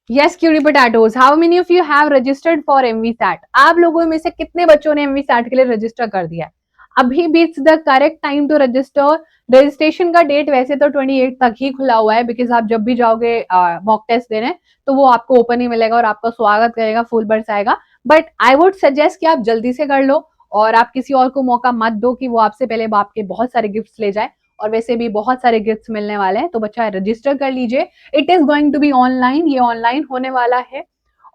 Yes curry potatoes. How many of you have registered for MV SAT? आप लोगों में से कितने बच्चों ने एमवी सैट के लिए रजिस्टर कर दिया है? अभी भी it's the correct time to register. Registration का डेट वैसे तो 28 तक ही खुला हुआ है, बिकॉज आप जब भी जाओगे मॉक टेस्ट देने तो वो आपको ओपन ही मिलेगा और आपका स्वागत करेगा, फुल बर्स आएगा। बट आई वुड सजेस्ट कि आप जल्दी से कर लो और आप किसी और को मौका मत दो कि वो आपसे पहले आपके बहुत सारे गिफ्ट्स ले जाए, और वैसे भी बहुत सारे गिफ्ट्स मिलने वाले हैं, तो बच्चा रजिस्टर कर लीजिए। It is going to be online, ये ऑनलाइन होने वाला है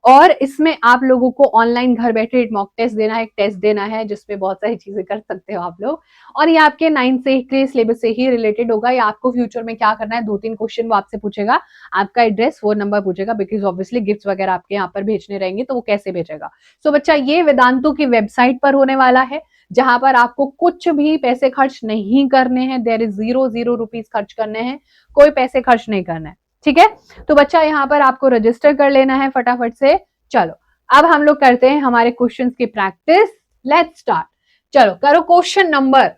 और इसमें आप लोगों को ऑनलाइन घर बैठे एक मॉक टेस्ट देना है, एक टेस्ट देना है जिसमें बहुत सारी चीजें कर सकते हो आप लोग, और ये आपके 9 से के सिलेबस से ही रिलेटेड होगा। या आपको फ्यूचर में क्या करना है, 2-3 क्वेश्चन वो आपसे पूछेगा, आपका एड्रेस फोन नंबर पूछेगा, बिकॉज ऑब्वियसली गिफ्ट वगैरह आपके यहाँ पर भेजने रहेंगे तो वो कैसे भेजेगा। सो बच्चा ये वेदांतु की वेबसाइट पर होने वाला है, जहां पर आपको कुछ भी पैसे खर्च नहीं करने हैं। देयर इज 0 रुपीज खर्च करने हैं, कोई पैसे खर्च नहीं करना है, ठीक है। तो बच्चा यहाँ पर आपको रजिस्टर कर लेना है फटाफट से। चलो अब हम लोग करते हैं हमारे क्वेश्चंस की प्रैक्टिस। Let's start. चलो करो question number.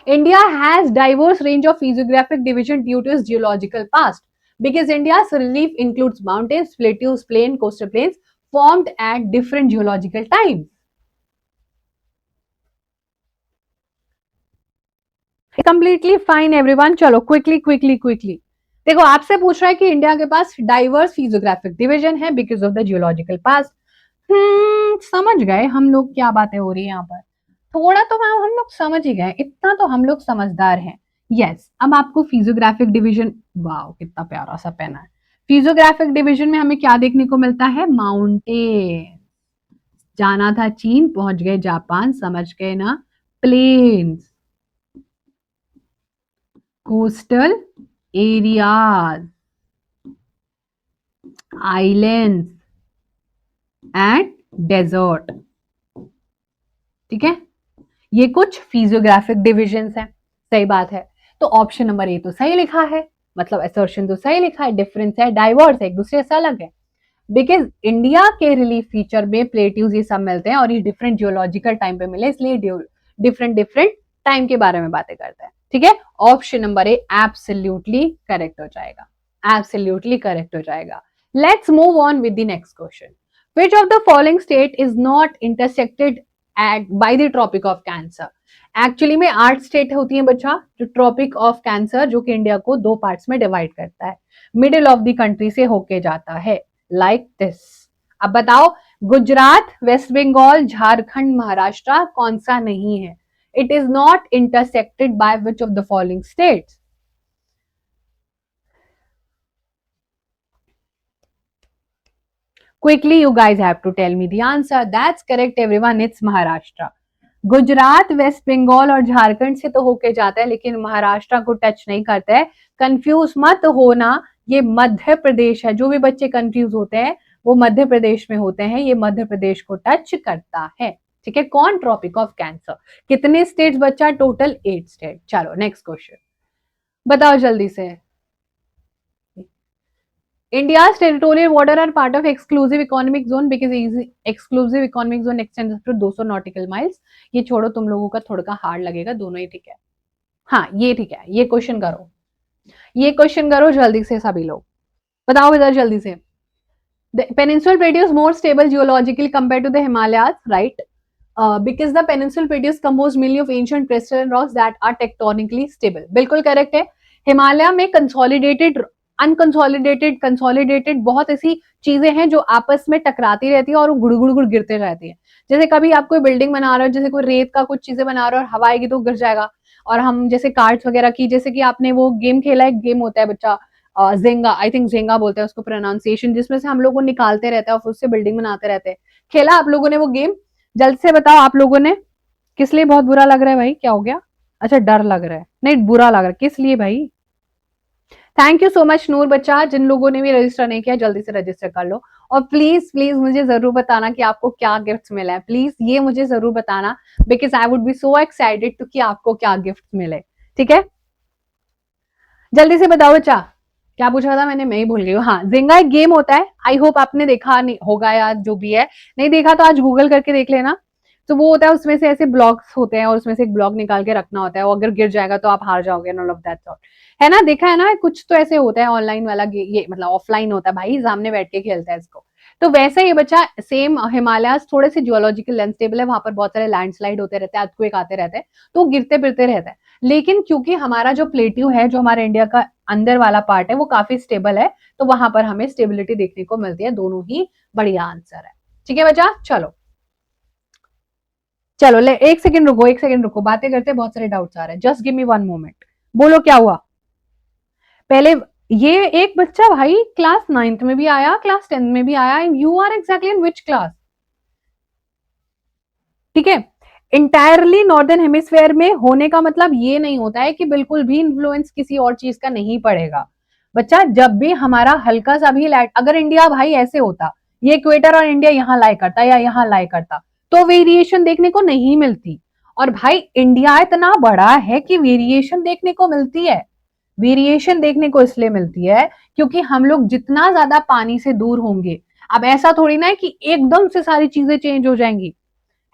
India has diverse range of physiographic division due to its geological past, because India's relief includes mountains, plateaus, plain, coastal plains formed at different geological times. Completely fine everyone. चलो quickly quickly quickly देखो, आपसे पूछ रहा है कि India के पास diverse physiographic division है because of the geological past. समझ गए हम लोग क्या बातें हो रही है यहाँ पर। थोड़ा तो हम लोग समझ ही गए, इतना तो हम लोग समझदार हैं। यस अब आपको फिजियोग्राफिक डिवीजन, वाह कितना प्यारा सा पेन है। फिजियोग्राफिक डिवीजन में हमें क्या देखने को मिलता है? माउंटेन। जाना था चीन, पहुंच गए जापान, समझ गए ना। Plains, coastal areas, islands and desert. ठीक है, ये कुछ फिजियोग्राफिक डिविजन्स हैं। सही बात है, तो ऑप्शन नंबर ए तो सही लिखा है, मतलब असर्शन तो सही लिखा है। डिफरेंस है, डाइवर्स है, एक दूसरे से अलग है, बिकॉज इंडिया के रिलीफ फीचर में प्लेट्यूज ये सब मिलते हैं और ये डिफरेंट जियोलॉजिकल टाइम पे मिले, इसलिए डिफरेंट डिफरेंट टाइम के बारे में बातें करते हैं। ठीक है, option number A absolutely correct हो जाएगा, एब्सोल्युटली करेक्ट हो जाएगा। Let's move on with the next question. Which of the following state is not intersected by the Tropic of Cancer? Actually में 8 स्टेट होती है बच्चा जो ट्रॉपिक ऑफ कैंसर, जो कि इंडिया को 2 पार्ट्स में डिवाइड करता है, मिडिल ऑफ द कंट्री से होके जाता है, लाइक दिस। अब बताओ, गुजरात, वेस्ट बंगाल, झारखंड, महाराष्ट्र कौन सा नहीं है? It is not intersected by which of the following states? Quickly, you guys have to tell me the answer. That's correct, everyone. It's Maharashtra. Gujarat, West Bengal और झारखंड से तो होके जाता है, लेकिन महाराष्ट्र को टच नहीं करता है। कंफ्यूज मत होना, ये मध्य प्रदेश है। जो भी बच्चे कंफ्यूज होते हैं वो मध्य प्रदेश में होते हैं, ये मध्य प्रदेश को टच करता है। ठीक है, कौन? Tropic of cancer. कितने स्टेट्स बच्चा? Total 8 state. चलो नेक्स्ट क्वेश्चन बताओ जल्दी से। India's territorial water are part of exclusive economic zone because exclusive economic zone extends up to 200 nautical miles. ये छोड़ो, तुम लोगों का थोड़ा हार्ड लगेगा, दोनों ही ठीक है। हाँ ये ठीक है, ये क्वेश्चन करो, ये क्वेश्चन करो जल्दी से सभी लोग, बताओ इधर जल्दी से। The peninsular plateau is more stable geologically compared to the Himalayas, right? Because the peninsular plateau is composed mainly of ancient crystalline rocks that are tectonically stable. बिल्कुल करेक्ट है। हिमालय में कंसोलिडेटेड, अनकंसोलिडेटेड, कंसोलिडेटेड बहुत ऐसी चीजें हैं जो आपस में टकराती रहती है और वो गुड़ गुड़ गुड़ गिरते रहती है। जैसे कभी आप कोई बिल्डिंग बना रहे हो, जैसे कोई रेत का कुछ चीजें बना रहे हो और हवा आएगी तो गिर जाएगा। और हम जैसे कार्ड्स वगैरह की, जैसे कि आपने वो गेम खेला है, गेम होता है बच्चा जेंगा, आई थिंक जेंगा बोलते हैं उसको प्रोनाउंसिएशन, जिसमें से हम लोग को निकालते रहते हैं और उससे बिल्डिंग बनाते रहते हैं। खेला आप लोगों ने वो गेम? जल्द से बताओ आप लोगों ने। किस लिए बहुत बुरा लग रहा है भाई, क्या हो गया? अच्छा डर लग रहा है, नहीं बुरा लग रहा है, किस लिए भाई? थैंक यू सो मच नूर बच्चा। जिन लोगों ने भी रजिस्टर नहीं किया जल्दी से रजिस्टर कर लो, और प्लीज प्लीज मुझे जरूर बताना कि आपको क्या गिफ्ट मिला है। प्लीज ये मुझे जरूर बताना, because I would be so excited to कि आपको क्या गिफ्ट मिले। ठीक है, जल्दी से बताओ बच्चा। क्या पूछा था मैंने, मैं ही भूल गई हूँ। हाँ, जिंगा एक गेम होता है, आई होप आपने देखा नहीं होगा या जो भी है, नहीं देखा तो आज गूगल करके देख लेना। तो वो होता है, उसमें से ऐसे ब्लॉक्स होते हैं और उसमें से एक ब्लॉक निकाल के रखना होता है, और अगर गिर जाएगा तो आप हार जाओगे, ऑल ऑफ दैट सॉर्ट, है ना, देखा है ना, कुछ तो ऐसे होता है ऑनलाइन वाला, ये मतलब ऑफलाइन होता है भाई, सामने बैठ के खेलता है इसको। तो वैसे ये बच्चा सेम, हिमालय थोड़े से जियोलॉजिकल अनस्टेबल है, वहां पर बहुत सारे लैंडस्लाइड होते रहते हैं, अर्थक्वेक आते रहते हैं, तो गिरते फिरते रहता है। लेकिन क्योंकि हमारा जो प्लेट्यू है, जो हमारे इंडिया का अंदर वाला पार्ट है, वो काफी स्टेबल है, तो वहां पर हमें स्टेबिलिटी देखने को मिलती है। दोनों ही बढ़िया आंसर है। ठीक है बच्चा, चलो चलो, ले एक सेकंड रुको, एक सेकंड रुको, बातें करते हैं, बहुत सारे डाउट्स आ रहे हैं, just give me one moment. बोलो क्या हुआ पहले। ये एक बच्चा भाई क्लास 9th में भी आया, क्लास 10th में भी आया, you are exactly in which class? ठीक है, इंटायरली नॉर्दर्न हेमिस्फेयर में होने का मतलब ये नहीं होता है कि बिल्कुल भी इन्फ्लुएंस किसी और चीज का नहीं पड़ेगा। बच्चा जब भी हमारा हल्का सा भी लाइट, अगर इंडिया भाई ऐसे होता, ये इक्वेटर और इंडिया यहाँ लाई करता या यहाँ लाई करता, तो वेरिएशन देखने को नहीं मिलती। और भाई इंडिया इतना बड़ा है कि वेरिएशन देखने को मिलती है। वेरिएशन देखने को इसलिए मिलती है क्योंकि हम लोग जितना ज्यादा पानी से दूर होंगे, अब ऐसा थोड़ी ना है कि एकदम से सारी चीजें चेंज हो जाएंगी,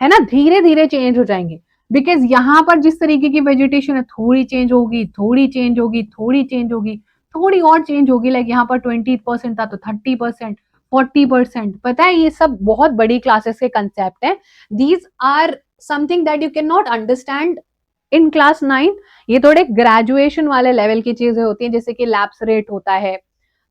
है ना, धीरे धीरे चेंज हो जाएंगे। बिकॉज यहाँ पर जिस तरीके की वेजिटेशन है, थोड़ी चेंज होगी, थोड़ी चेंज होगी, थोड़ी चेंज होगी, थोड़ी और चेंज होगी, लाइक यहाँ पर 20% था तो 30%, 40%, पता है, ये सब बहुत बड़ी क्लासेस के कंसेप्ट है। These are something that you can not understand in class 9। ये थोड़े ग्रेजुएशन वाले लेवल की चीजें होती हैं, जैसे कि लैप्स रेट होता है।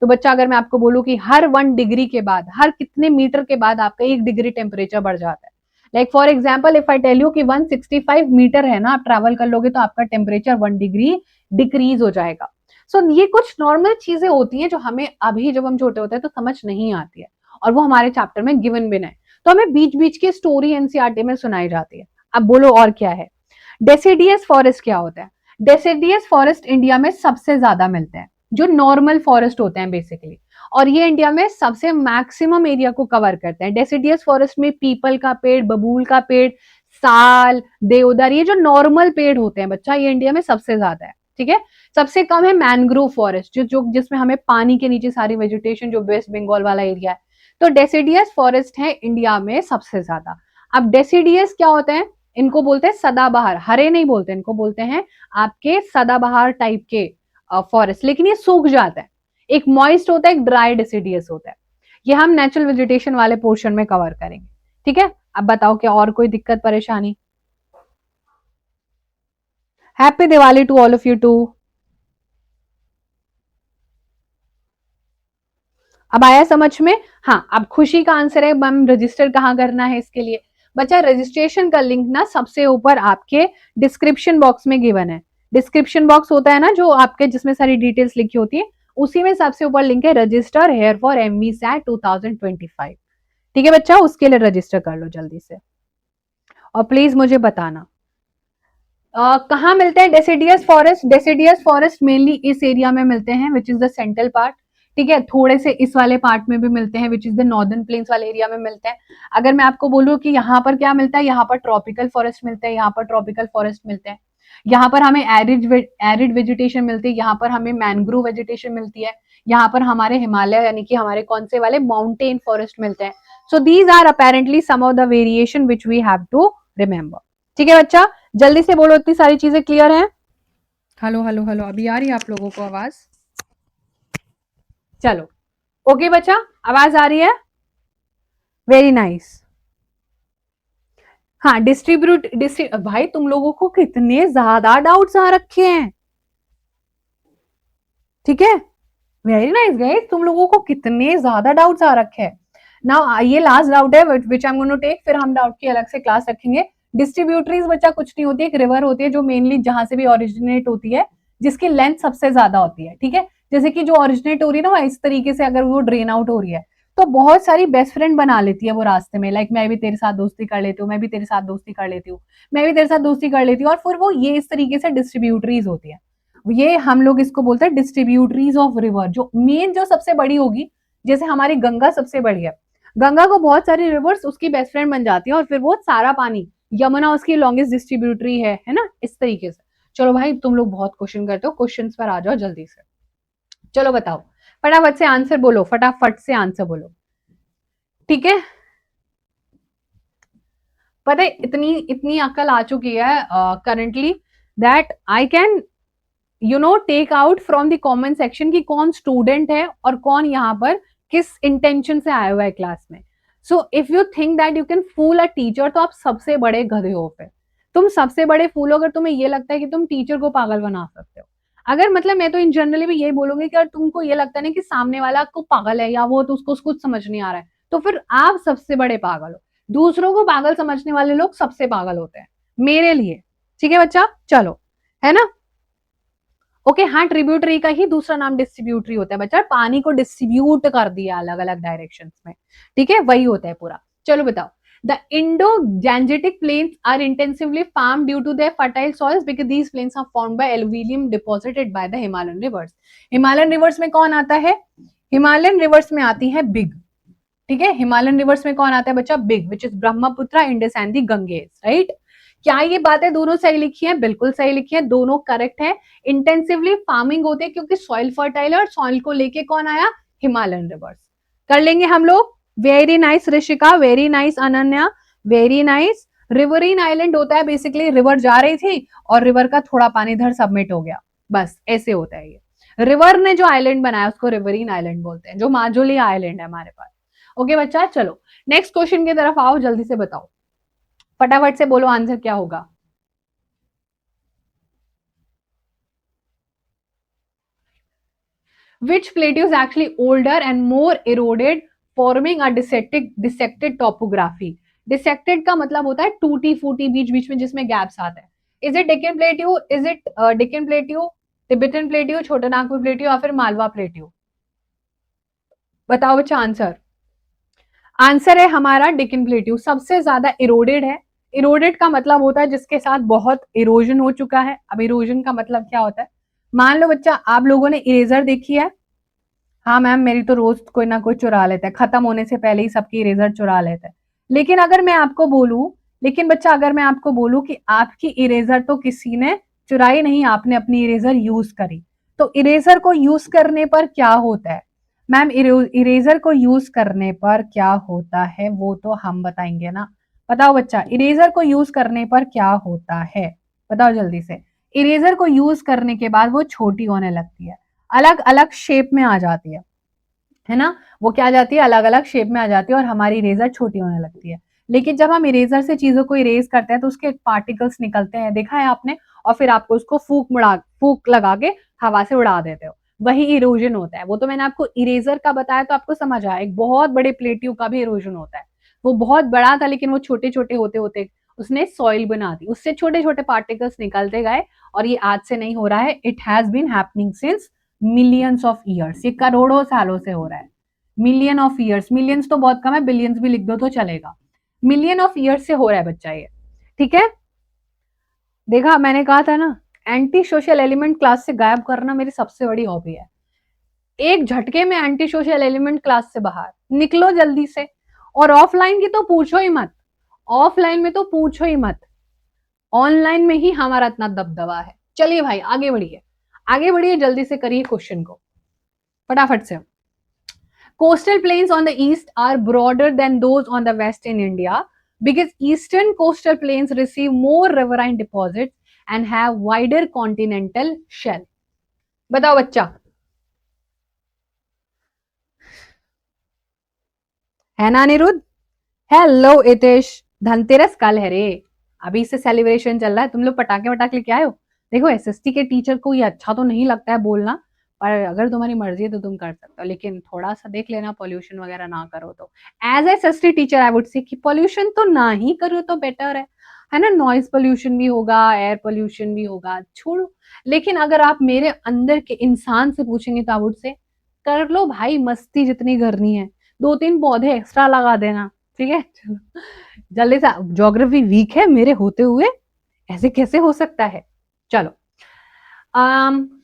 तो बच्चा अगर मैं आपको बोलूं कि हर 1 डिग्री के बाद, हर कितने मीटर के बाद आपका 1 डिग्री टेम्परेचर बढ़ जाता है। Like for example if I tell you कि 165 मीटर है ना, आप ट्रैवल कर लोगे तो आपका टेम्परेचर 1 डिग्री डिक्रीज हो जाएगा। सो ये कुछ नॉर्मल चीजें होती हैं जो हमें अभी जब हम छोटे होते हैं तो समझ नहीं आती है, और वो हमारे चैप्टर में गिवन भी है, तो हमें बीच बीच की स्टोरी एनसीईआरटी में सुनाई जाती है। अब बोलो और क्या है। डेसिडियस फॉरेस्ट क्या होता है? डेसिडियस फॉरेस्ट इंडिया में सबसे ज्यादा मिलते हैं, जो नॉर्मल फॉरेस्ट होते हैं बेसिकली, और ये इंडिया में सबसे मैक्सिमम एरिया को कवर करते हैं। डेसिडियस फॉरेस्ट में पीपल का पेड़, बबूल का पेड़, साल, देवदार, ये जो नॉर्मल पेड़ होते हैं बच्चा, ये इंडिया में सबसे ज्यादा है। ठीक है, सबसे कम है मैनग्रोव फॉरेस्ट, जो जिसमें हमें पानी के नीचे सारी वेजिटेशन, जो वेस्ट बंगाल वाला एरिया है। तो डेसिडियस फॉरेस्ट है इंडिया में सबसे ज्यादा। अब डेसिडियस क्या होते हैं? इनको बोलते हैं सदाबहार, हरे नहीं बोलते, इनको बोलते हैं आपके सदाबहार टाइप के फॉरेस्ट, लेकिन ये सूख जाता है। एक मॉइस्ट होता है, एक ड्राई डेसिडियस होता है। ये हम नेचुरल वेजिटेशन वाले पोर्शन में कवर करेंगे। ठीक है, अब बताओ क्या और कोई दिक्कत परेशानी? Happy Diwali to all of you too. अब आया समझ में? हाँ, अब खुशी का आंसर है मैम रजिस्टर कहाँ करना है इसके लिए। बच्चा रजिस्ट्रेशन का लिंक ना सबसे ऊपर आपके डिस्क्रिप्शन बॉक्स में गिवन है। डिस्क्रिप्शन बॉक्स होता है ना जो आपके, जिसमें सारी डिटेल्स लिखी होती है, उसी में सबसे ऊपर लिंक है register here for MV SAT 2025। ठीक है बच्चा, उसके लिए रजिस्टर कर लो जल्दी से, और प्लीज मुझे बताना कहाँ मिलते हैं deciduous forest. Deciduous forest mainly इस एरिया में मिलते हैं विच इज द सेंट्रल पार्ट। ठीक है, थोड़े से इस वाले पार्ट में भी मिलते हैं विच इज द नॉर्दर्न प्लेन्स वाले एरिया में मिलते हैं। अगर मैं आपको बोलूं कि यहाँ पर क्या मिलता है, यहाँ पर ट्रॉपिकल फॉरेस्ट मिलते हैं, यहाँ पर ट्रॉपिकल फॉरेस्ट मिलते हैं, यहाँ पर हमें एरिड वेजिटेशन मिलती है, यहाँ पर हमें मैनग्रोव वेजिटेशन मिलती है, यहाँ पर हमारे हिमालय यानी कि हमारे कौन से वाले माउंटेन फॉरेस्ट मिलते हैं। So these are apparently some of the variation which we have to remember. ठीक है बच्चा, जल्दी से बोलो, इतनी सारी चीजें क्लियर हैं? हेलो हेलो हेलो, अभी आ रही है आप लोगों को आवाज? चलो, ओके बच्चा, आवाज आ रही है? Very nice. हाँ, भाई तुम लोगों को कितने ज्यादा डाउट्स आ रखे हैं। ठीक है, वेरी नाइस गाइस, तुम लोगों को कितने ज्यादा डाउट्स आ रखे हैं। नाउ ये लास्ट डाउट है which I am going to take, फिर हम डाउट की अलग से क्लास रखेंगे। डिस्ट्रीब्यूटरीज बच्चा कुछ नहीं होती है, एक रिवर होती है जो मेनली जहां से भी ओरिजिनेट होती है, जिसकी लेंथ सबसे ज्यादा होती है। ठीक है, जैसे कि जो ओरिजिनेट हो रही है ना, इस तरीके से अगर वो ड्रेन आउट हो रही है, तो बहुत सारी बेस्ट फ्रेंड बना लेती है वो रास्ते में, लाइक मैं भी तेरे साथ दोस्ती कर लेती हूँ, मैं भी तेरे साथ दोस्ती कर लेती हूँ, मैं भी तेरे साथ दोस्ती कर लेती हूँ, और फिर वो ये इस तरीके से डिस्ट्रीब्यूटरीज होती है। ये हम लोग इसको बोलते हैं डिस्ट्रीब्यूटरीज ऑफ रिवर। जो मेन जो सबसे बड़ी होगी, जैसे हमारी गंगा सबसे बड़ी है, गंगा को बहुत सारी रिवर्स उसकी बेस्ट फ्रेंड बन जाती है, और फिर वो सारा पानी, यमुना उसकी लॉन्गेस्ट डिस्ट्रीब्यूटरी है ना, इस तरीके से। चलो भाई, तुम लोग बहुत क्वेश्चन करते हो, क्वेश्चन पर आ जाओ जल्दी से। चलो बताओ, फटाफट से आंसर बोलो, फटाफट से आंसर बोलो। ठीक है, पता है इतनी इतनी अकल आ चुकी है currently that I can take out from the comment section कि कौन स्टूडेंट है और कौन यहाँ पर किस इंटेंशन से आया हुआ है क्लास में. So if you think that you can fool a teacher तो आप सबसे बड़े गधे हो. फिर तुम सबसे बड़े फूल हो अगर तुम्हें ये लगता है कि तुम टीचर को पागल बना सकते हो. अगर मतलब मैं तो इन जनरली भी यही बोलूंगी कि अगर तुमको ये लगता है ना कि सामने वाला को पागल है या वो तो उसको कुछ समझ नहीं आ रहा है तो फिर आप सबसे बड़े पागल हो. दूसरों को पागल समझने वाले लोग सबसे पागल होते हैं मेरे लिए. ठीक है बच्चा, चलो, है ना. ओके हाँ, ट्रिब्यूटरी का ही दूसरा नाम डिस्ट्रीब्यूटरी होता है बच्चा. पानी को डिस्ट्रीब्यूट कर दिया अलग अलग डायरेक्शंस में. ठीक है, वही होता है पूरा. चलो बताओ. The Indo-Gangetic plains are intensively farmed due to their fertile soils because these plains are formed by alluvium deposited by the Himalayan rivers. Himalayan rivers में कौन आता है? Himalayan rivers में आती है बिग. ठीक है, हिमालयन रिवर्स में कौन आता है बच्चा? Big, which is Brahmaputra, Indus and the Ganges. Right. क्या ये बातें दोनों सही लिखी है? बिल्कुल सही लिखी है, दोनों करेक्ट है. इंटेंसिवली फार्मिंग होते हैं क्योंकि सॉइल फर्टाइल और सॉइल को लेके कौन आया? हिमालयन रिवर्स. कर लेंगे हम लोग. Very nice Rishika, very nice Ananya, very nice. Riverine island होता है बेसिकली रिवर जा रही थी और रिवर का थोड़ा पानी इधर सबमिट हो गया, बस ऐसे होता है ये. रिवर ने जो आइलैंड बनाया उसको रिवरीन आइलैंड बोलते हैं, जो माजुली आइलैंड है हमारे पास. ओके बच्चा, चलो नेक्स्ट क्वेश्चन की तरफ आओ, जल्दी से बताओ, फटाफट से बोलो आंसर क्या होगा. Which plateau is actually older and more eroded, forming a dissected topography. Dissected का मतलब होता है टूटी फूटी, बीच बीच में जिसमें गैप्स आते हैं. Is it Deccan plateau, is it Deccan plateau, Tibetan plateau, छोटा नागपुर प्लेट्यू या फिर मालवा प्लेट्यू? बताओ बच्चा आंसर. आंसर है हमारा डेक्कन प्लेट्यू. सबसे ज्यादा इरोडेड है. इरोडेड का मतलब होता है जिसके साथ बहुत इरोजन हो चुका है. अब इरोजन का मतलब क्या होता है? मान लो बच्चा आप लोगों ने इरेजर देखी है. हाँ मैम, मेरी तो रोज कोई ना कोई चुरा लेता है, खत्म होने से पहले ही सबकी इरेजर चुरा लेता है. लेकिन अगर मैं आपको बोलूं, लेकिन बच्चा अगर मैं आपको बोलूं कि आपकी इरेजर तो किसी ने चुराई नहीं, आपने अपनी इरेजर यूज करी, तो इरेजर को यूज करने पर क्या होता है? मैम इरेजर को यूज करने पर क्या होता है वो तो हम बताएंगे ना. बताओ बच्चा, इरेजर को यूज करने पर क्या होता है? बताओ जल्दी से. इरेजर को यूज करने के बाद वो छोटी होने लगती है, अलग अलग शेप में आ जाती है ना. वो क्या आ जाती है? अलग अलग शेप में आ जाती है और हमारी इरेजर छोटी होने लगती है. लेकिन जब हम इरेजर से चीजों को इरेज करते हैं तो उसके पार्टिकल्स निकलते हैं, देखा है आपने, और फिर आपको उसको फूक लगा के हवा से उड़ा देते हो, वही इरोजन होता है. वो तो मैंने आपको इरेजर का बताया तो आपको समझ आया. एक बहुत बड़े प्लेट्यू का भी इरोजन होता है. वो बहुत बड़ा था लेकिन वो छोटे छोटे होते होते उसने सॉइल बना दी, उससे छोटे छोटे पार्टिकल्स निकलते गए. और ये आज से नहीं हो रहा है, it has been happening since millions of years. ये करोड़ों सालों से हो रहा है. मिलियन ऑफ ईयर्स, मिलियंस तो बहुत कम है, बिलियंस भी लिख दो तो चलेगा. मिलियन ऑफ ईयर्स से हो रहा है बच्चा ये. ठीक है, देखा, मैंने कहा था ना, एंटी सोशल एलिमेंट क्लास से गायब करना मेरी सबसे बड़ी हॉबी है. एक झटके में एंटी सोशल एलिमेंट क्लास से बाहर निकलो जल्दी से. और ऑफलाइन की तो पूछो ही मत, ऑफलाइन में तो पूछो ही मत, ऑनलाइन में ही हमारा इतना दबदबा है. चलिए भाई आगे बढ़िए, आगे बढ़िए, जल्दी से करिए क्वेश्चन को फटाफट से. Coastal plains on the east are broader than those on the west in India because eastern coastal plains receive more riverine deposits and have wider continental shelf. बताओ बच्चा, है ना अनिरुद्ध? हेलो इतिश, धनतेरस कल है रे, अभी से सेलिब्रेशन चल रहा है. तुम लोग पटाखे वटाखे लेके आए हो? देखो एसएसटी के टीचर को ये अच्छा तो नहीं लगता है बोलना, पर अगर तुम्हारी मर्जी है तो तुम कर सकते हो, लेकिन थोड़ा सा देख लेना पॉल्यूशन वगैरह ना करो. तो as SST teacher I would say कि पॉल्यूशन तो ना ही करो तो बेटर है ना. नॉइज पॉल्यूशन भी होगा, एयर पॉल्यूशन भी होगा, छोड़ो. लेकिन अगर आप मेरे अंदर के इंसान से पूछेंगे तो आई वुड से कर लो भाई, मस्ती जितनी करनी है, 2-3 पौधे एक्स्ट्रा लगा देना. ठीक है, चलो जल्दी से. ज्योग्राफी वीक है मेरे होते हुए, ऐसे कैसे हो सकता है? चलो,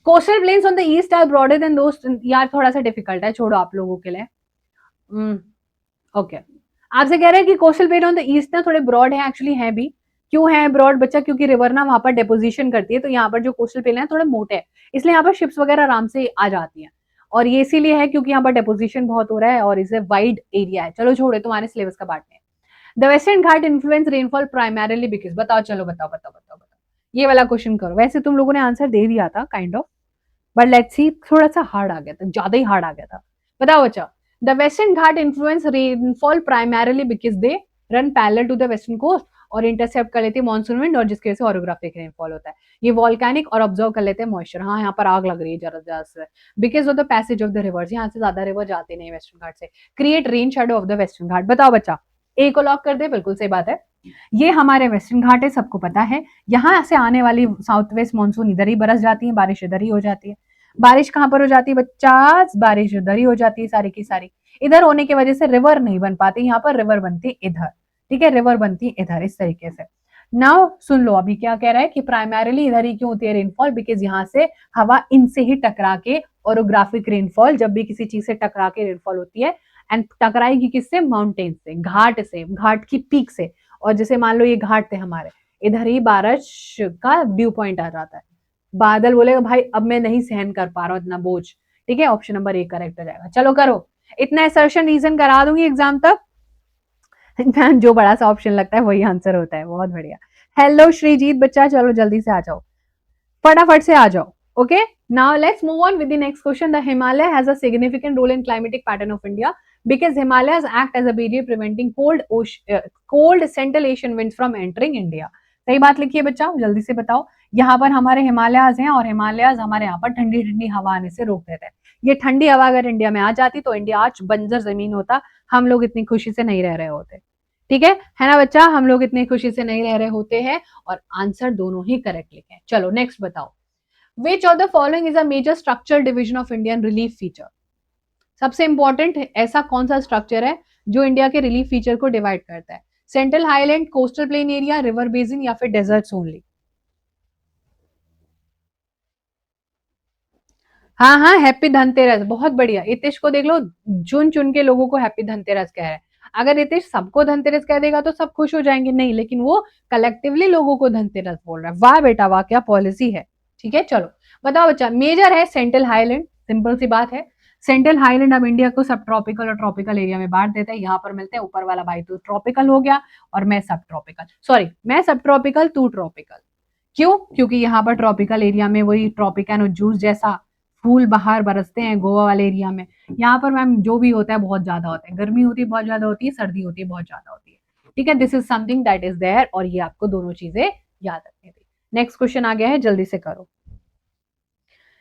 coastal plains on the east are broader than दोस्त. यार थोड़ा सा डिफिकल्ट है, छोड़ो आप लोगों के लिए. ओके, आपसे कह रहे हैं कि coastal plain on the east ना थोड़े ब्रॉड है, एक्चुअली है भी. क्यों है ब्रॉड बच्चा? क्योंकि रिवर ना वहां पर डेपोजिशन करती है, तो यहाँ पर जो कोस्टल प्लेन है थोड़े मोटे है, इसलिए यहाँ पर शिप्स वगैरह आराम से आ जाती हैं. और ये इसीलिए है क्योंकि यहाँ पर डेपोजिशन बहुत हो रहा है और इसे वाइड एरिया है. चलो छोड़ो, तुम्हारे सिलेबस का पार्ट है. The western Ghat influence rainfall primarily because, बताओ चलो बताओ, ये वाला क्वेश्चन करो। वैसे तुम लोगों ने आंसर दे दिया था kind of, but let's see, थोड़ा सा हार्ड आ गया था, ज्यादा ही हार्ड आ गया था। बताओ बच्चा, the western Ghat influence rainfall primarily because they run parallel to the western coast और इंटरसेप्ट कर लेते हैं मानसून विंड, और जिसकी वजह से ऑरोग्राफिक रेनफॉल होता है। ये वॉल्केनिक और ऑब्जर्व कर लेते हैं मॉइस्चर। हाँ, यहाँ पर आग लग रही है जरा से, because of the passage of the rivers, यहाँ से ज्यादा रिवर जाते नहीं वेस्टर्न घाट से। Create rain shadow of the western Ghat. बताओ बच्चा, ए को लॉक कर दे, बिल्कुल सही बात है। ये हमारे वेस्टर्न घाट है, सबको पता है। यहाँ से आने वाली साउथ वेस्ट मानसून इधर ही बरस जाती है, बारिश इधर ही हो जाती है। बारिश कहाँ पर हो जाती है बच्चा? बारिश इधर ही हो जाती है सारी की सारी। इधर होने की वजह से रिवर नहीं बन पाती, यहाँ पर रिवर बनती इधर, ठीक है, रिवर बनती इधर इस तरीके से। नाउ सुन लो, अभी क्या कह रहा है कि प्राइमरीली इधर ही क्यों होती है रेनफॉल, बिकॉज यहाँ से हवा इनसे ही टकरा के ओरोग्राफिक रेनफॉल, जब भी किसी चीज से टकरा के रेनफॉल होती है, एंड टकराएगी किससे? माउंटेन से, घाट से, घाट की पीक से। और जैसे मान लो ये घाट थे हमारे, इधर ही बारिश का ड्यू पॉइंट आ जाता है। बादल बोलेगा भाई अब मैं नहीं सहन कर पा रहा हूं इतना बोझ, ठीक है, ऑप्शन नंबर ए करेक्ट हो जाएगा। चलो करो, इतना असर्शन रीजन करा दूंगी एग्जाम तक, जो बड़ा सा ऑप्शन लगता है वही आंसर होता है। बहुत बढ़िया। हेलो श्रीजीत बच्चा, चलो जल्दी से आ जाओ, फटाफट से आ जाओ। Okay, now let's move on with the next question. The Himalaya has a significant role in climatic pattern of India because Himalayas act as a barrier preventing cold Central Asian winds from entering India। सही बात लिखिए बच्चा, जल्दी से बताओ। यहाँ पर हमारे हिमालयाज हैं और हिमालयाज हमारे यहाँ पर ठंडी ठंडी हवा आने से रोक देते हैं। ये ठंडी हवा अगर इंडिया में आ जाती तो इंडिया आज बंजर जमीन होता, हम लोग इतनी खुशी से नहीं रह रहे होते। ठीक है ना बच्चा, हम लोग इतनी खुशी से नहीं रह रहे होते हैं। और आंसर दोनों ही करेक्ट लिखे। चलो नेक्स्ट बताओ, which of the following is a major structural division of Indian relief feature. सबसे इंपॉर्टेंट ऐसा कौन सा स्ट्रक्चर है जो इंडिया के रिलीफ फीचर को डिवाइड करता है? Central highland, coastal plain area, river basin या फिर डेजर्ट्स ओनली? हाँ हाँ, हैप्पी धनतेरस, बहुत बढ़िया। इतिश को देख लो, चुन चुन के लोगों को हैप्पी धनतेरस कह रहा है। अगर इतिश सबको धनतेरस कह देगा तो सब खुश हो जाएंगे, नहीं, लेकिन वो कलेक्टिवली लोगों को धनतेरस बोल रहा है। वाह बेटा वाह, क्या पॉलिसी है। ठीक है, चलो बताओ बच्चा, मेजर है सेंट्रल हाईलैंड, सिंपल सी बात है। सेंट्रल हाईलैंड अब इंडिया को सब ट्रॉपिकल और ट्रॉपिकल एरिया में बांट देता है। यहाँ पर मिलते हैं, ऊपर वाला भाई तो ट्रॉपिकल हो गया और मैं सब ट्रॉपिकल, सॉरी मैं सब ट्रॉपिकल तू ट्रॉपिकल। क्यों? क्योंकि यहाँ पर ट्रॉपिकल एरिया में वही ट्रॉपिकैनो जूस जैसा फूल बाहर बरसते हैं गोवा वाले एरिया में। यहाँ पर मैम जो भी होता है बहुत ज्यादा होता है, गर्मी होती है बहुत ज्यादा होती है, सर्दी होती है बहुत ज्यादा होती है। ठीक है, this is something that is there, और ये आपको दोनों चीजें याद रखनी थी। नेक्स्ट क्वेश्चन आ गया है, जल्दी से करो।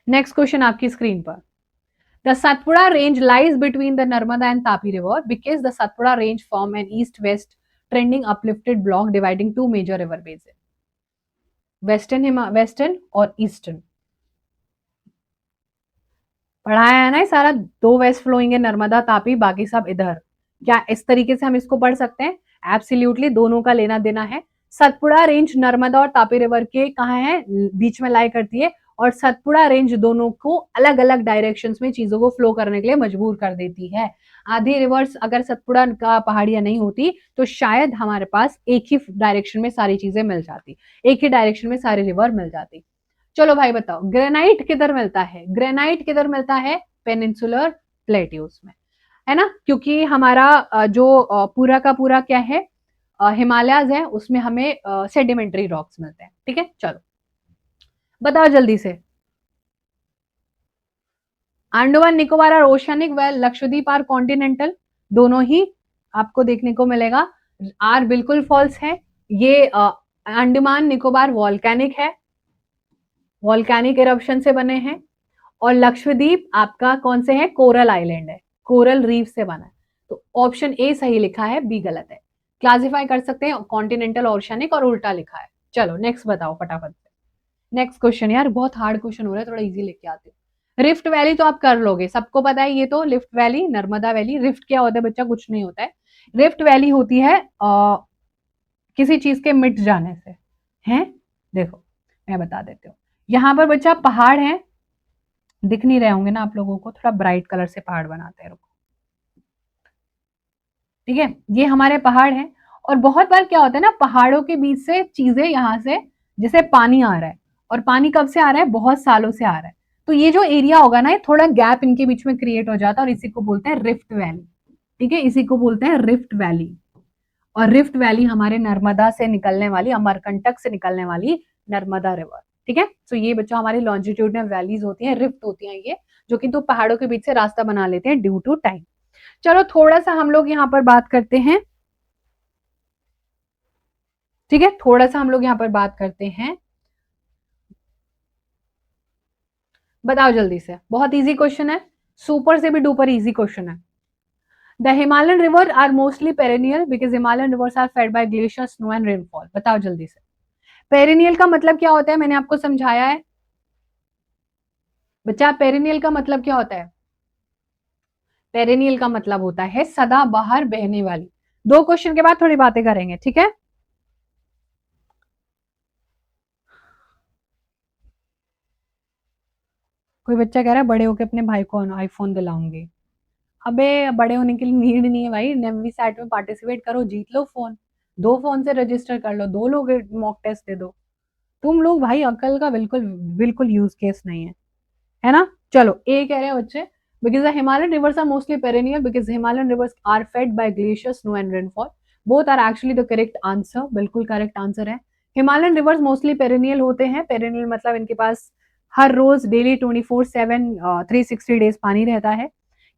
नेक्स्ट क्वेश्चन आपकी स्क्रीन पर। The Satpura range lies between the Narmada and Tapi river because the Satpura range form an east-west trending uplifted block dividing two major river basins, western और eastern। पढ़ाया है ना ये सारा, दो वेस्ट फ्लोइंग है, नर्मदा तापी, बाकी सब इधर। क्या इस तरीके से हम इसको पढ़ सकते हैं? एब्सोल्युटली, दोनों का लेना देना है। सतपुड़ा रेंज नर्मदा और तापी रिवर के कहाँ है? बीच में लाई करती है, और सतपुड़ा रेंज दोनों को अलग अलग डायरेक्शंस में चीजों को फ्लो करने के लिए मजबूर कर देती है। आधी रिवर्स अगर सतपुड़ा का पहाड़ियां नहीं होती तो शायद हमारे पास एक ही डायरेक्शन में सारी चीजें मिल जाती, एक ही डायरेक्शन में सारी रिवर मिल जाती। चलो भाई बताओ, ग्रेनाइट किधर मिलता है? ग्रेनाइट किधर मिलता है? पेनिनसुलर प्लेट्यूज में, है ना, क्योंकि हमारा जो पूरा का पूरा क्या है, हिमालयाज है, उसमें हमें सेडिमेंट्री रॉक्स मिलते हैं। ठीक है, चलो बताओ जल्दी से। अंडमान निकोबार और oceanic, well Lakshadweep are continental, दोनों ही आपको देखने को मिलेगा। आर बिल्कुल फॉल्स है। ये अंडमान निकोबार वॉल्केनिक है, वॉल्केनिक इरप्शन से बने हैं। और लक्षद्वीप आपका कौन से है? कोरल आइलैंड है, कोरल रीफ से बना है। तो ऑप्शन ए सही लिखा है, बी गलत है। क्लासिफाई कर सकते हैं कॉन्टिनेंटल ओशियनिक, और उल्टा लिखा है। चलो नेक्स्ट बताओ फटाफट से। नेक्स्ट क्वेश्चन, यार बहुत हार्ड क्वेश्चन हो रहा है, थोड़ा इजी लेके आते हो। रिफ्ट वैली तो आप कर लोगे, सबको पता है ये तो। Lift valley, Narmada valley. Rift क्या होता है बच्चा? कुछ नहीं होता है। रिफ्ट वैली होती है किसी चीज के मिट जाने से, हैं? देखो मैं बता देती हूँ। यहाँ पर बच्चा पहाड़ है, दिख नहीं रहे होंगे ना आप लोगों को, थोड़ा ब्राइट कलर से पहाड़ बनाते हैं, रुको। ठीक है, ये हमारे पहाड़ हैं। और बहुत बार क्या होता है ना, पहाड़ों के बीच से चीजें यहाँ से, जैसे पानी आ रहा है, और पानी कब से आ रहा है? बहुत सालों से आ रहा है। तो ये जो एरिया होगा ना, ये थोड़ा गैप इनके बीच में क्रिएट हो जाता है, और इसी को बोलते हैं रिफ्ट वैली। ठीक है, इसी को बोलते हैं रिफ्ट वैली। और रिफ्ट वैली हमारे नर्मदा से निकलने वाली, अमरकंटक से निकलने वाली नर्मदा रिवर। ठीक है, तो ये बच्चा हमारी लॉन्जिट्यूडनल वैलीज होती हैं, रिफ्ट होती हैं ये, जो कि तो पहाड़ों के बीच से रास्ता बना लेते हैं ड्यू टू टाइम। चलो थोड़ा सा हम लोग यहाँ पर बात करते हैं, ठीक है, थोड़ा सा हम लोग यहाँ पर बात करते हैं। बताओ जल्दी से, बहुत इजी क्वेश्चन है, सुपर से भी डुपर इजी क्वेश्चन है। The Himalayan river are mostly perennial because Himalayan rivers are fed by glacier, snow and rainfall. बताओ जल्दी से, पेरेनियल का मतलब क्या होता है, मैंने आपको समझाया है बच्चा। पेरेनियल का मतलब क्या होता है? पेरेनियल का मतलब होता है सदा बाहर बहने वाली। दो क्वेश्चन के बाद थोड़ी बातें करेंगे, ठीक है। कोई बच्चा कह रहा है बड़े होके अपने भाई को आईफोन दिलाऊंगी। अबे बड़े होने के लिए नीड नहीं है भाई, नेवी सैट में पार्टिसिपेट करो, जीत लो फोन, दो फोन से रजिस्टर कर लो, दो लोग मॉक टेस्ट दे दो। तुम लोग भाई अकल का बिल्कुल बिल्कुल यूज केस नहीं है ना। चलो ए कह रहे हैं बच्चे, because the Himalayan rivers are mostly perennial because Himalayan rivers are fed by glacier, snow and rainfall. Both are actually the correct answer, बिल्कुल करेक्ट आंसर है। हिमालयन रिवर्स मोस्टली पेरेनियल होते हैं, पेरेनियल मतलब इनके पास हर रोज डेली 24/7 360 डेज पानी रहता है,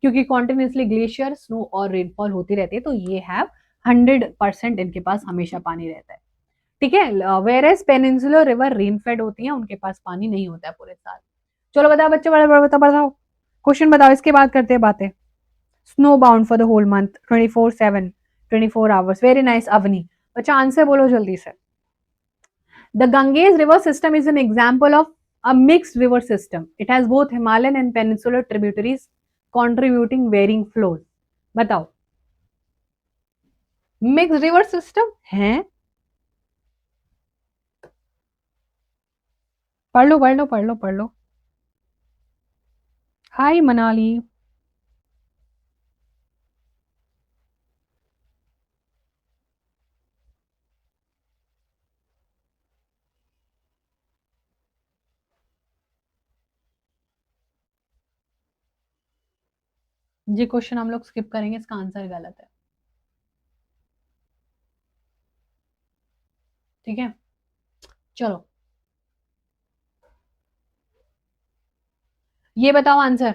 क्योंकि कॉन्टिन्यूसली ग्लेशियर, स्नो और रेनफॉल होती रहती है, तो ये हैव 100% इनके पास हमेशा पानी रहता है। ठीक है, where as peninsular river rain fed होती है, उनके पास पानी नहीं होता है पूरे साल। चलो बताओ बच्चे, बताओ क्वेश्चन बताओ, इसके बाद करते हैं बातें। Snow bound for the whole month 24/7 24 hours, very nice Avni. बच्चा आंसर बोलो जल्दी से। The Ganges river system is an example of a mixed river system. It has both Himalayan and peninsular tributaries contributing varying flows. बताओ, mix river system है? पढ़ लो पढ़ लो पढ़ लो पढ़ लो। हाय मनाली। ये क्वेश्चन हम लोग स्किप करेंगे, इसका आंसर गलत है, ठीक है। चलो ये बताओ आंसर।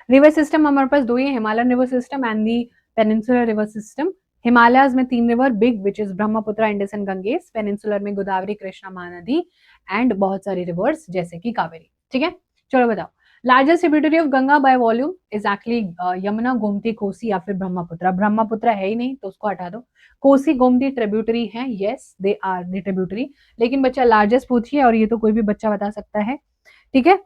रिवर सिस्टम हमारे पास दो ही है, Himalayan river system and the peninsular river system. Himalayas में 3 river big which is Brahmaputra, Indus and Ganges. Peninsular में गोदावरी, कृष्णा, महानदी एंड बहुत सारी रिवर्स जैसे कि कावेरी। ठीक है, चलो बताओ, largest tributary of Ganga by volume is actually Yamuna, Gomti, Kosi या फिर ब्रह्मपुत्र। ब्रह्मपुत्र है ही नहीं तो उसको हटा दो। कोसी, गोमती ट्रिब्यूटरी है, yes they are the tributary, लेकिन बच्चा लार्जेस्ट पूछिए और ये तो कोई भी बच्चा बता सकता है, ठीक है।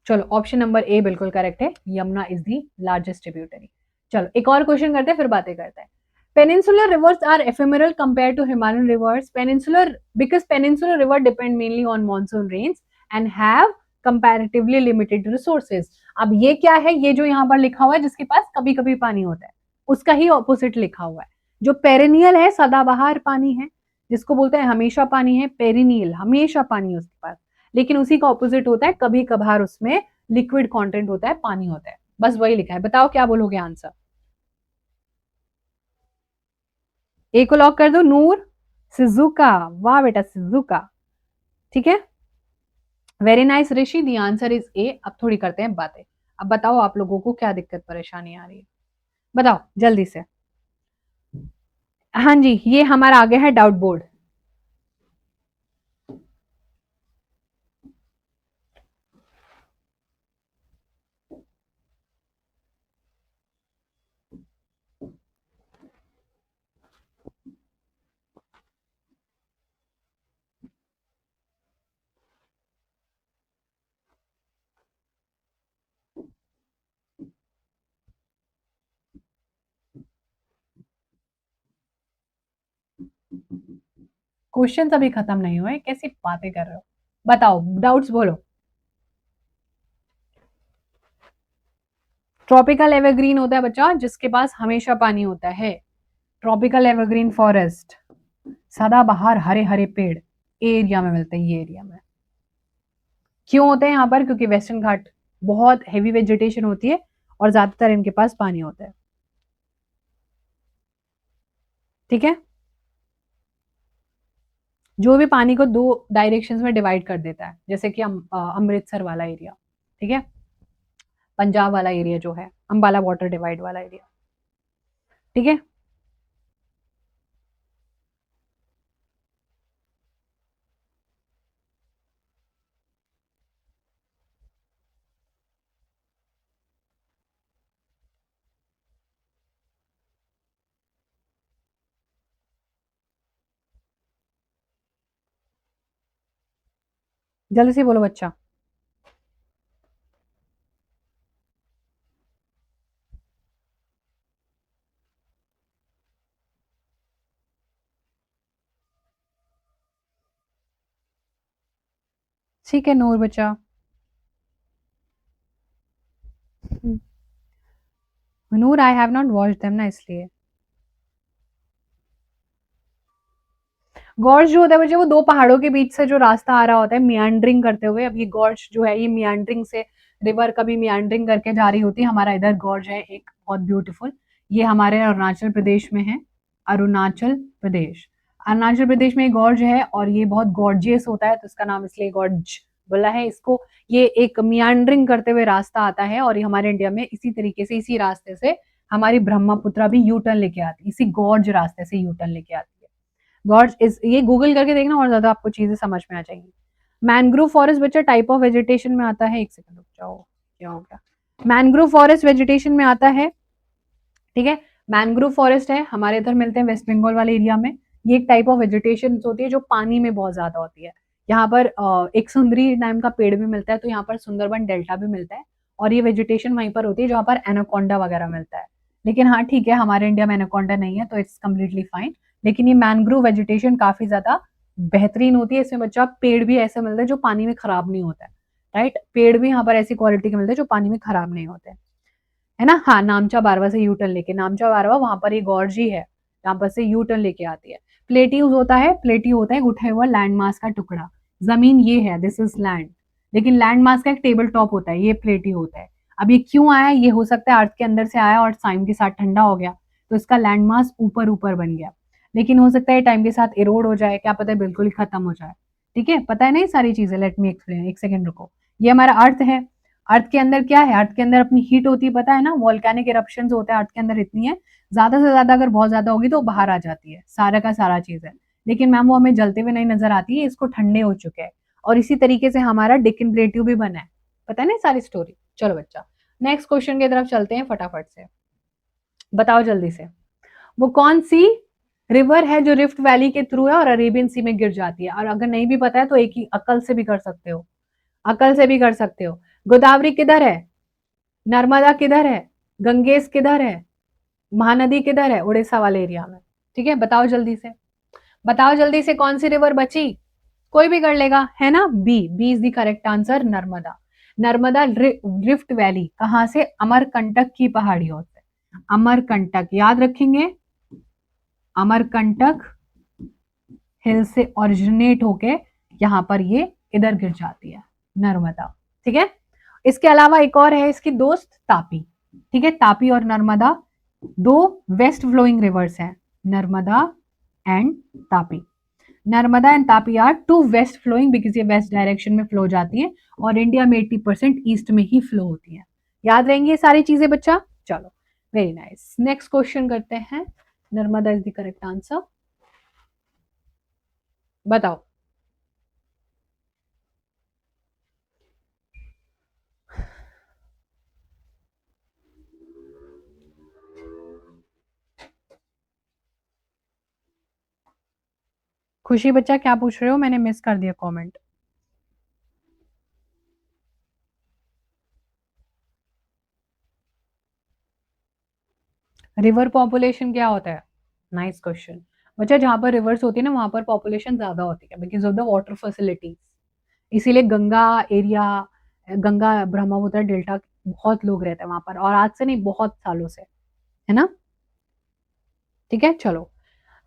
चलो ऑप्शन नंबर ए बिल्कुल करेक्ट है, Yamuna is the largest tributary. चलो एक और क्वेश्चन करते हैं फिर बातें करते हैं। Peninsular rivers are ephemeral compare to Himalayan rivers. Peninsular because peninsular river depend mainly on monsoon rains and have comparatively limited resources. अब ये क्या है, ये जो यहाँ पर लिखा हुआ है जिसके पास कभी कभी पानी होता है, उसका ही ऑपोजिट लिखा हुआ है। जो पेरिनियल है सदाबहार पानी है, जिसको बोलते हैं हमेशा पानी है, पेरिनियल हमेशा पानी है उसके पास, लेकिन उसी का ऑपोजिट होता है कभी कभार उसमें लिक्विड कंटेंट होता है, पानी होता है, बस वही लिखा है। बताओ क्या बोलोगे आंसर। ए को लॉक कर दो, नूर सिजुका, वाह बेटा सिजुका, ठीक है, very nice Rishi, the answer is a. अब थोड़ी करते हैं बातें। अब बताओ आप लोगों को क्या दिक्कत परेशानी आ रही है, बताओ जल्दी से। हाँ जी, ये हमारा आगे है डाउट बोर्ड। क्वेश्चन अभी खत्म नहीं हुए, कैसी बातें कर रहे हो, बताओ डाउट्स बोलो। ट्रॉपिकल एवरग्रीन होता है बच्चा जिसके पास हमेशा पानी होता है, ट्रॉपिकल एवरग्रीन फॉरेस्ट, सदाबहार हरे हरे पेड़ एरिया में मिलते हैं, ये एरिया में क्यों होते हैं यहाँ पर, क्योंकि वेस्टर्न घाट बहुत हेवी वेजिटेशन होती है और ज्यादातर इनके पास पानी होता है। ठीक है, जो भी पानी को दो डायरेक्शंस में डिवाइड कर देता है, जैसे कि अमृतसर वाला एरिया, ठीक है, पंजाब वाला एरिया जो है, अंबाला वाटर डिवाइड वाला एरिया। ठीक है, जल्दी से बोलो बच्चा। ठीक है नूर बच्चा। Noor I have not watched them ना, इसलिए। गॉर्ज जो होता है बच्चे, वो दो पहाड़ों के बीच से जो रास्ता आ रहा होता है मियांड्रिंग करते हुए। अब ये गॉर्ज जो है, ये मियांड्रिंग से रिवर कभी मियांड्रिंग करके जा रही होती है। हमारा इधर गॉर्ज है एक बहुत ब्यूटीफुल, ये हमारे अरुणाचल प्रदेश में है। अरुणाचल प्रदेश, अरुणाचल प्रदेश में गॉर्ज है और ये बहुत गॉर्जियस होता है, तो इसका नाम इसलिए गॉर्ज बोला है इसको। ये एक मियांड्रिंग करते हुए रास्ता आता है और ये हमारे इंडिया में इसी तरीके से, इसी रास्ते से हमारी ब्रह्मपुत्रा भी यू टर्न लेके आती है, इसी गॉर्ज रास्ते से यू टर्न लेके आती है। गॉर्ज इज, ये गूगल करके देखना और ज्यादा आपको चीजें समझ में आ जाएंगी। मैनग्रोव फॉरेस्ट बच्चा टाइप ऑफ वेजिटेशन में आता है, एक सेकंड रुक जाओ, क्या हो गया। मैनग्रोव फॉरेस्ट वेजिटेशन में आता है, ठीक है। मैनग्रोव फॉरेस्ट है, हमारे इधर मिलते हैं वेस्ट बंगाल वाले एरिया में। ये एक टाइप ऑफ वेजिटेशन होती है जो पानी में बहुत ज्यादा होती है। यहाँ पर एक सुंदरी नाम का पेड़ भी मिलता है, तो यहाँ पर सुंदरबन डेल्टा भी मिलता है और ये वेजिटेशन वहीं पर होती है जहाँ पर एनाकोंडा वगैरह मिलता है। लेकिन हाँ ठीक है, हमारे इंडिया में एनाकोंडा नहीं है, तो इट्स कम्प्लीटली फाइन। लेकिन ये मैनग्रोव वेजिटेशन काफी ज्यादा बेहतरीन होती है। इसमें बच्चा पेड़ भी ऐसे मिलते हैं जो पानी में खराब नहीं होता है, राइट। पेड़ भी यहाँ पर ऐसी क्वालिटी के मिलते हैं जो पानी में खराब नहीं होते हैं, है ना। हाँ, नामचा बारवा से यू टर्न लेके, नामचा बारवा वहां पर एक गॉर्जी है, यहाँ पर से यू टर्न लेके आती है। प्लेट्यूज होता है, प्लेट्यू होता है उठा हुआ लैंड मास का टुकड़ा। जमीन ये है, दिस इज लैंड, लेकिन लैंड मास का एक टेबल टॉप होता है, ये प्लेट्यू होता है। अब ये क्यों आया, ये हो सकता है अर्थ के अंदर से आया और टाइम के साथ ठंडा हो गया, तो इसका लैंड मास ऊपर ऊपर बन गया। लेकिन हो सकता है टाइम के साथ इरोड हो जाए, क्या पता है बिल्कुल ही खत्म हो जाए। ठीक है, पता है ना ये सारी चीजें। लेट मी एक्सप्लेन, एक सेकेंड रुको। ये हमारा अर्थ है। अर्थ के अंदर क्या है, अर्थ के अंदर अपनी हीट होती है, पता है ना। वॉल्केनिक इरप्शंस होते हैं अर्थ के अंदर, इतनी है, ज्यादा से ज्यादा अगर बहुत ज्यादा होगी तो बाहर आ जाती है, सारा का सारा चीज है। लेकिन मैम वो हमें जलते हुए नहीं नजर आती है, इसको ठंडे हो चुके हैं। और इसी तरीके से हमारा डिकन प्लेट्यू भी बना है, पता है ना सारी स्टोरी। चलो बच्चा, नेक्स्ट क्वेश्चन की तरफ चलते हैं फटाफट से। बताओ जल्दी से, वो कौन सी रिवर है जो रिफ्ट वैली के थ्रू है और अरेबियन सी में गिर जाती है। और अगर नहीं भी पता है तो एक ही अकल से भी कर सकते हो, अकल से भी कर सकते हो। गोदावरी किधर है, नर्मदा किधर है, गंगेस किधर है, महानदी किधर है, उड़ीसा वाले एरिया में। ठीक है, बताओ जल्दी से, बताओ जल्दी से, कौन सी रिवर बची। कोई भी कर लेगा, है ना। B is the correct answer, Narmada. Narmada rift valley कहां से, अमरकंटक की पहाड़ियों से। अमरकंटक याद रखेंगे, अमरकंटक हिल से ओरिजिनेट होके यहाँ पर ये इधर गिर जाती है, नर्मदा। ठीक है, इसके अलावा एक और है इसकी दोस्त, तापी। ठीक है, तापी और नर्मदा दो वेस्ट फ्लोइंग रिवर्स हैं, Narmada and Tapi. Narmada and Tapi are two west flowing, because ये वेस्ट डायरेक्शन में फ्लो जाती है और इंडिया में 80% ईस्ट में ही फ्लो होती है। याद रहेंगी ये सारी चीजें बच्चा। चलो, वेरी नाइस, नेक्स्ट क्वेश्चन करते हैं। Narmada is the correct answer, बताओ। खुशी बच्चा क्या पूछ रहे हो, मैंने मिस कर दिया कमेंट। रिवर पॉपुलेशन क्या होता है, नाइस क्वेश्चन। बच्चा जहां पर रिवर्स होती है ना, वहां पर पॉपुलेशन ज्यादा होती है because of the water facilities. इसीलिए गंगा एरिया, गंगा ब्रह्मपुत्र डेल्टा, बहुत लोग रहते हैं वहां पर, और आज से नहीं बहुत सालों से, है ना। ठीक है, चलो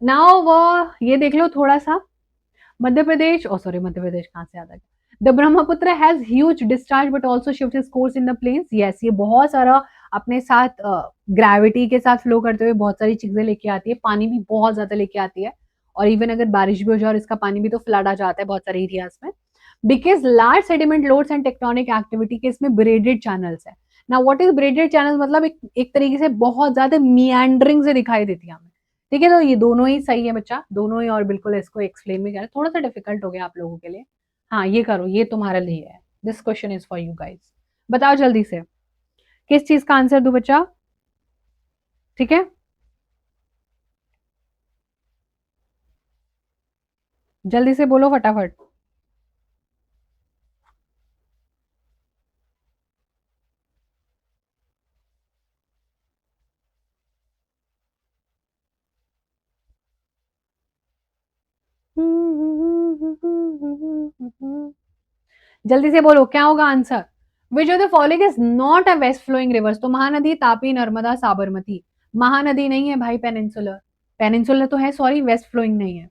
नाउ वो ये देख लो थोड़ा सा। मध्य प्रदेश, ओ सॉरी, मध्य प्रदेश कहाँ से याद आ गया। The Brahmaputra has huge discharge but also shift his course in the plains. Yes, ये बहुत सारा अपने साथ ग्रेविटी के साथ फ्लो करते हुए बहुत सारी चीजें लेके आती है, पानी भी बहुत ज्यादा लेके आती है, और इवन अगर बारिश भी हो जाए और इसका पानी भी तो फ्लड आ जाता है बहुत सारे एरियाज में, because large sediment loads and tectonic activity के इसमें ब्रेडेड चैनल्स है। ना व्हाट इज ब्रेडेड चैनल, मतलब एक तरीके से बहुत ज्यादा मियंडरिंग से दिखाई देती है हमें। ठीक है, तो ये दोनों ही सही है बच्चा, दोनों ही, और बिल्कुल इसको एक्सप्लेन भी करें, थोड़ा सा डिफिकल्ट हो गया आप लोगों के लिए। हाँ ये करो, ये तुम्हारे लिए है, this question is for you guys. बताओ जल्दी से, किस चीज का आंसर दो बच्चा? ठीक है, जल्दी से बोलो फटाफट। जल्दी से बोलो क्या होगा answer. Which of the following is not a west flowing rivers? तो महानदी, तापी, नर्मदा, साबरमती। महानदी नहीं है भाई, पेनिनसुलर, पेनिनसुलर तो है, सॉरी, वेस्ट फ्लोइंग नहीं है,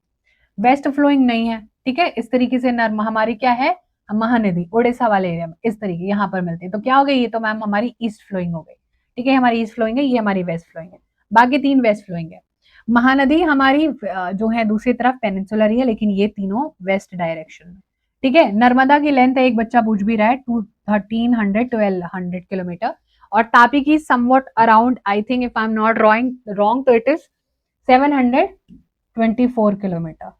वेस्ट फ्लोइंग नहीं है। ठीक है, इस तरीके से नर्म हमारी क्या है, महानदी उड़ीसा वाले एरिया में इस तरीके यहाँ पर मिलती है, तो क्या हो गई, ये तो मैम हमारी ईस्ट फ्लोइंग हो गई। ठीक है, हमारी ईस्ट फ्लोइंग है, ये हमारी वेस्ट फ्लोइंग है, बाकी तीन वेस्ट फ्लोइंग है। महानदी हमारी जो है दूसरी तरफ पेनिनसुलर ही है, लेकिन ये तीनों वेस्ट डायरेक्शन में। ठीक है, नर्मदा की लेंथ है, एक बच्चा पूछ भी रहा है, 1300 1200 किलोमीटर, और तापी की somewhat around, I think if I am not wrong तो इट इज 724 किलोमीटर।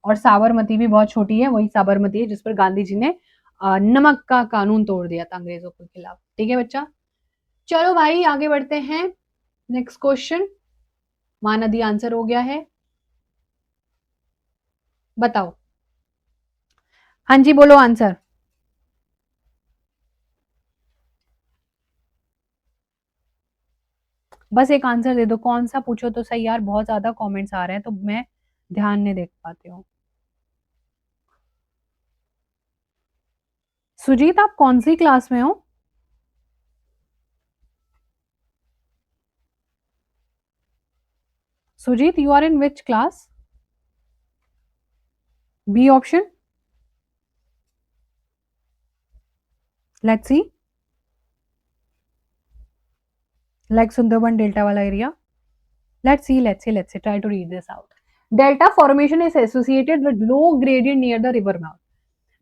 और साबरमती भी बहुत छोटी है, वही साबरमती है जिस पर गांधी जी ने नमक का कानून तोड़ दिया था अंग्रेजों के खिलाफ। ठीक है बच्चा, चलो भाई आगे बढ़ते हैं, नेक्स्ट क्वेश्चन। महानदी आंसर हो गया है, बताओ। हाँ जी बोलो आंसर। बस एक आंसर दे दो, कौन सा पूछो तो सही यार, बहुत ज्यादा कमेंट्स आ रहे हैं तो मैं ध्यान नहीं देख पाती हूँ। सुजीत आप कौन सी क्लास में हो? Sujit you are in which class? B option, let's see, like Sundarban delta वाला area. Let's see, try to read this out. Delta formation is associated with low gradient near the river mouth.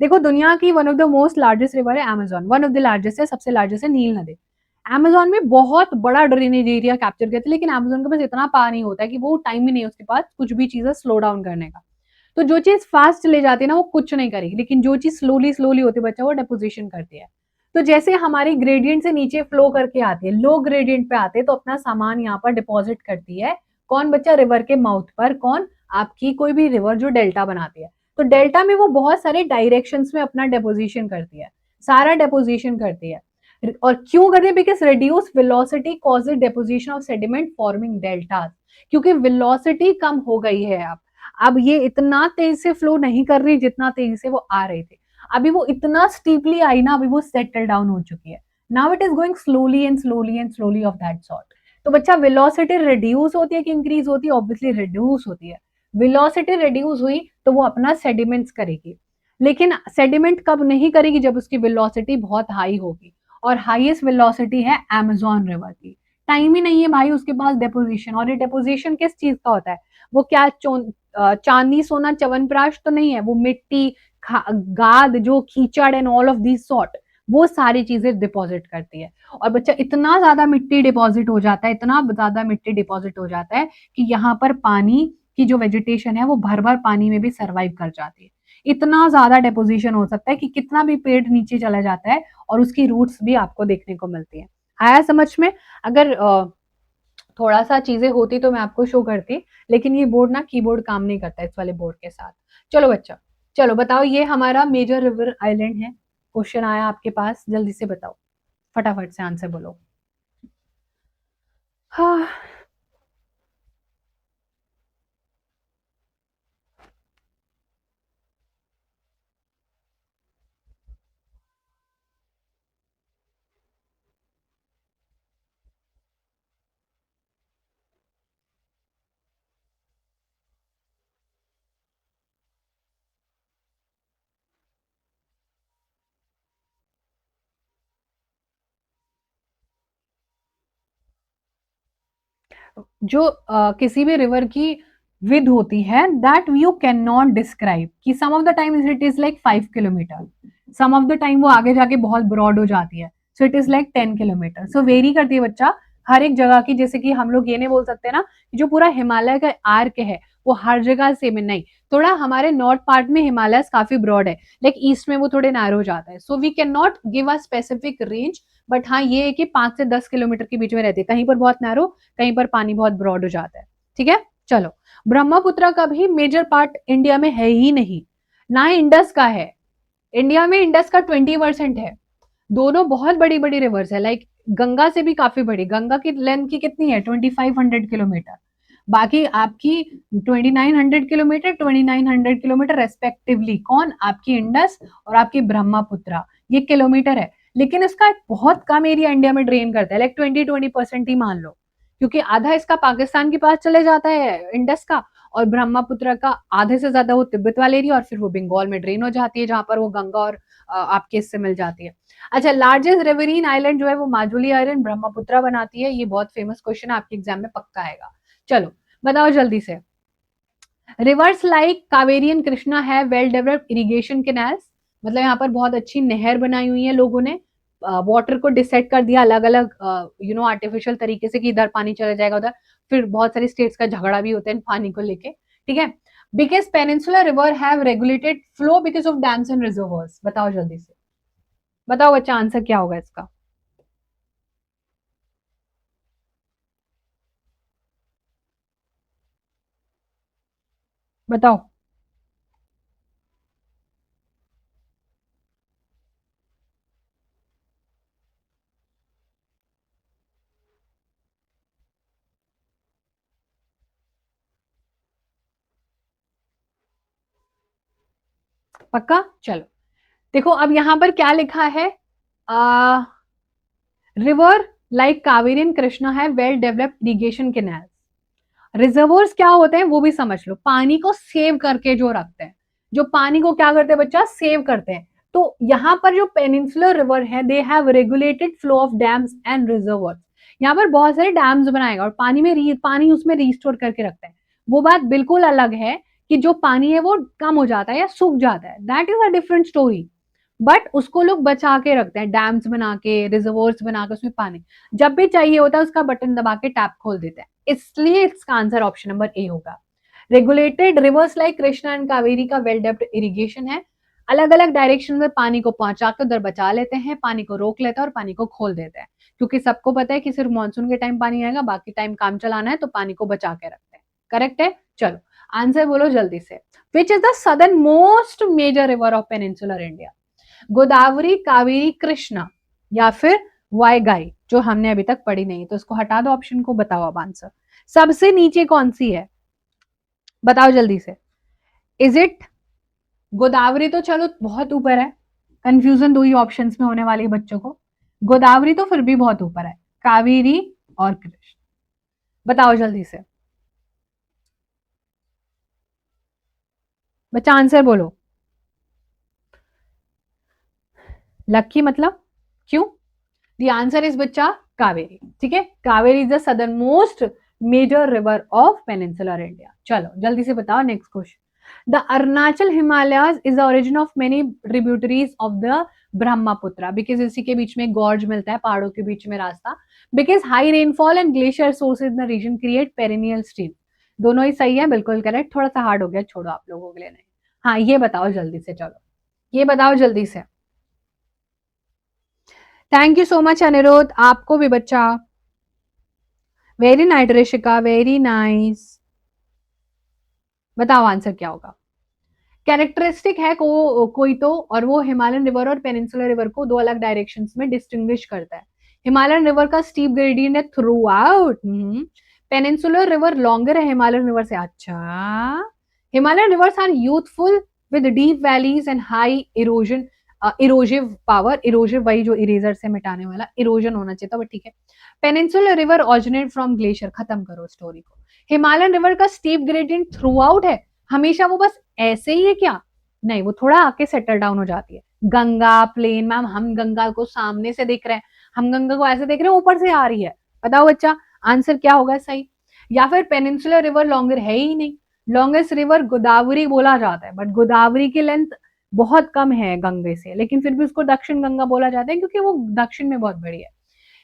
देखो दुनिया की one of the most largest river है Amazon, one of the largest है, सबसे largest है नील नदी। Amazon में बहुत बड़ा ड्रेनेज एरिया कैप्चर करते हैं, लेकिन अमेजोन के पास इतना पानी होता है कि वो टाइम ही नहीं है उसके पास कुछ भी चीजें स्लो डाउन करने का। तो जो चीज फास्ट ले जाती है ना वो कुछ नहीं करेगी, लेकिन जो चीज स्लोली स्लोली होती है बच्चा वो डेपोजिशन करती है। तो जैसे हमारी ग्रेडियंट से नीचे फ्लो करके आती है, लो ग्रेडियंट पे आते हैं तो अपना सामान यहाँ पर डिपॉजिट करती है। कौन बच्चा? रिवर के माउथ पर। कौन? आपकी कोई भी रिवर जो डेल्टा बनाती है। तो डेल्टा में वो बहुत सारे डायरेक्शंस में अपना डेपोजिशन करती है, सारा डेपोजिशन करती है। और क्यों करती है? Because reduce velocity causes deposition of sediment forming deltas. क्योंकि वेलोसिटी कम हो गई है अब ये इतना तेज से फ्लो नहीं कर रही जितना तेजी से वो आ रहे थे। अभी वो इतना स्टीपली आई ना, अभी वो सेटल डाउन हो चुकी है। Now it is going slowly and slowly and slowly of that sort. तो बच्चा वेलोसिटी रिड्यूस होती है कि इंक्रीज होती है? ऑब्वियसली रिड्यूस होती है। वेलोसिटी रिड्यूस हुई तो वो अपना सेडिमेंट्स करेगी, लेकिन सेडिमेंट कब नहीं करेगी? जब उसकी वेलोसिटी बहुत हाई होगी, और हाईएस्ट वेलोसिटी है अमेजोन रिवर की। टाइम ही नहीं है भाई उसके पास डेपोजिशन। और ये डेपोजिशन किस चीज का होता है? वो क्या चांदी सोना च्यवनप्राश तो नहीं है, वो मिट्टी, गाद, जो कीचड़ and all of this sort, वो सारी चीजें डिपॉजिट करती है। और बच्चा इतना ज्यादा मिट्टी डिपॉजिट हो जाता है, इतना ज्यादा मिट्टी डिपॉजिट हो जाता है कि यहाँ पर पानी की जो वेजिटेशन है वो भर भर पानी में भी सर्वाइव कर जाती है। इतना ज्यादा डेपोजिशन हो सकता है कि कितना भी पेड़ नीचे चला जाता है और उसकी रूट्स भी आपको देखने को मिलती है। आया समझ में? अगर थोड़ा सा चीजें होती तो मैं आपको शो करती, लेकिन ये बोर्ड ना कीबोर्ड काम नहीं करता इस वाले बोर्ड के साथ। चलो बच्चा, चलो बताओ, ये हमारा मेजर रिवर आइलैंड है। क्वेश्चन आया आपके पास, जल्दी से बताओ, फटाफट से आंसर बोलो। हाँ, जो किसी भी रिवर की विद होती है that you can not describe, कि some of the time it is like 5 kilometre, some of the time वो आगे जाके बहुत ब्रॉड हो जाती है, so it is like 10 kilometre. So vary करती है बच्चा हर एक जगह की, जैसे कि हम लोग ये नहीं बोल सकते ना कि जो पूरा हिमालय का आर्क है वो हर जगह सेम है, नहीं, थोड़ा हमारे नॉर्थ पार्ट में हिमालय काफी ब्रॉड है, लाइक ईस्ट में वो थोड़े नैरो जाता है, so we can not give a specific range, but हाँ ये है कि 5 से 10 किलोमीटर के बीच में रहती है, कहीं पर बहुत नैरो, कहीं पर पानी बहुत ब्रॉड हो जाता है। ठीक है, चलो, ब्रह्मपुत्र का भी मेजर पार्ट इंडिया में है ही नहीं, ना ही इंडस का है। इंडिया में इंडस का 20% है। दोनों बहुत बड़ी बड़ी रिवर्स है, लाइक गंगा से भी काफी बड़ी, गंगा की लेंथ की कितनी है 2500 किलोमीटर, बाकी आपकी 2900 किलोमीटर, 2900 किलोमीटर रेस्पेक्टिवली, कौन, आपकी इंडस और आपकी ब्रह्मपुत्र, ये किलोमीटर है, लेकिन इसका बहुत कम एरिया इंडिया में ड्रेन करता है, लाइक 20% ही मान लो, क्योंकि आधा इसका पाकिस्तान के पास चले जाता है इंडस का, और ब्रह्मपुत्र का आधे से ज्यादा वो तिब्बत वाले एरिया, और फिर वो बंगाल में ड्रेन हो जाती है, जहां पर वो गंगा और आपके इससे मिल जाती है। अच्छा, लार्जेस्ट रिवरीन आइलैंड जो है वो माजुली आइलैंड ब्रह्मपुत्र बनाती है, ये बहुत फेमस क्वेश्चन आपके एग्जाम में पक्का आएगा। चलो बताओ जल्दी से, reverse like Kaveri and Krishna है वेल डेवलप्ड इरिगेशन कैनाल्स, मतलब यहाँ पर बहुत अच्छी नहर बनाई हुई है लोगों ने, वाटर को डिसाइड कर दिया अलग अलग आर्टिफिशियल तरीके से कि इधर पानी चला जाएगा उधर, फिर बहुत सारी स्टेट्स का झगड़ा भी होता है पानी को लेके। ठीक है, biggest peninsular river have regulated flow because of dams and reservoirs, बताओ जल्दी से, बताओ बच्चा आंसर क्या होगा इसका, बताओ। पक्का, चलो देखो अब यहां पर क्या लिखा है, river like Kaveri and Krishna है वेल डेवलप्ड इरिगेशन कैनाल। रिजर्वोर्स क्या होते हैं वो भी समझ लो, पानी को सेव करके जो रखते हैं, जो पानी को क्या करते हैं बच्चा, सेव करते हैं। तो यहाँ पर जो पेनिनसुलर रिवर है they have regulated flow of dams and reservoirs, यहाँ पर बहुत सारे डैम्स बनाएगा और पानी में पानी उसमें रिस्टोर करके रखते हैं। वो बात बिल्कुल अलग है कि जो पानी है वो कम हो जाता है या सूख जाता है, that is a different story, but उसको लोग बचा के रखते हैं, डैम्स बना के, रिजर्वर्स बना के, उसमें पानी जब भी चाहिए होता है उसका बटन दबा के टैप खोल देते हैं, इसलिए इसका आंसर ऑप्शन नंबर ए होगा। Regulated reverse like Krishna and Kaveri का वेल डेप्थ इरिगेशन है, अलग अलग डायरेक्शन में पानी को पहुंचा के उधर बचा लेते हैं, पानी को रोक लेते हैं और पानी को खोल देते हैं, क्योंकि सबको पता है कि सिर्फ मानसून के टाइम पानी आएगा, बाकी टाइम काम चलाना है तो पानी को बचा के रखते हैं। करेक्ट है, चलो आंसर बोलो जल्दी से, which is the southern most major river of peninsular India, Godavari, Kaveri, Krishna या फिर वाईगाई, जो हमने अभी तक पढ़ी नहीं, तो इसको हटा दो ऑप्शन को, बताओ अब आंसर, सबसे नीचे कौन सी है, बताओ जल्दी से, इज इट गोदावरी, तो चलो बहुत ऊपर है, कंफ्यूजन दो ही ऑप्शंस में होने वाली है बच्चों को, गोदावरी तो फिर भी बहुत ऊपर है, कावेरी और कृष्ण, बताओ जल्दी से, बच्चा आंसर बोलो, लक्की मतलब क्यों, द आंसर इज बच्चा कावेरी। ठीक है, Kaveri is the southern most major river of peninsular India. चलो जल्दी से बताओ next question, the Arunachal Himalayas is the origin of many tributaries of the Brahmaputra, because इसी के बीच में गॉर्ज मिलता है, पहाड़ों के बीच में रास्ता, because high rainfall and glacier sources in the region create perennial stream, दोनों ही सही है, बिल्कुल करेक्ट, थोड़ा सा हार्ड हो गया, छोड़ो आप लोगों के लिए नहीं। हाँ ये बताओ जल्दी से, चलो ये बताओ जल्दी से, thank you so much Aniruddh, आपको भी बच्चा, very nice Rishika, very nice, बताओ आंसर क्या होगा, कैरेक्टरिस्टिक है कोई तो, और वो हिमालयन रिवर और पेनिनसुलर रिवर को दो अलग डायरेक्शंस में डिस्टिंग्विश करता है, हिमालयन रिवर का स्टीप ग्रेडियंट है throughout, peninsular river longer है हिमालयन रिवर से, अच्छा, Himalayan rivers are youthful with deep valleys and high erosion, erosive power, erosive वही जो इरेजर से मिटाने वाला, इरोजन होना चाहिए था, बट ठीक है, peninsular river originate from glacier, खत्म करो स्टोरी को, हिमालयन रिवर का स्टीप ग्रेडियंट थ्रू आउट है, हमेशा वो बस ऐसे ही है क्या, नहीं, वो थोड़ा आके सेटल डाउन हो जाती है, गंगा प्लेन, मैम हम गंगा को सामने से देख रहे हैं, हम गंगा को ऐसे देख रहे हैं ऊपर से आ रही है, बताओ बच्चा आंसर क्या होगा सही, या फिर पेनिनसुलर रिवर लॉन्गर है ही नहीं। लॉन्गेस्ट रिवर गोदावरी बोला जाता है, बट गोदावरी की लेंथ बहुत कम है गंगे से, लेकिन फिर भी उसको दक्षिण गंगा बोला जाता है क्योंकि वो दक्षिण में बहुत बड़ी है।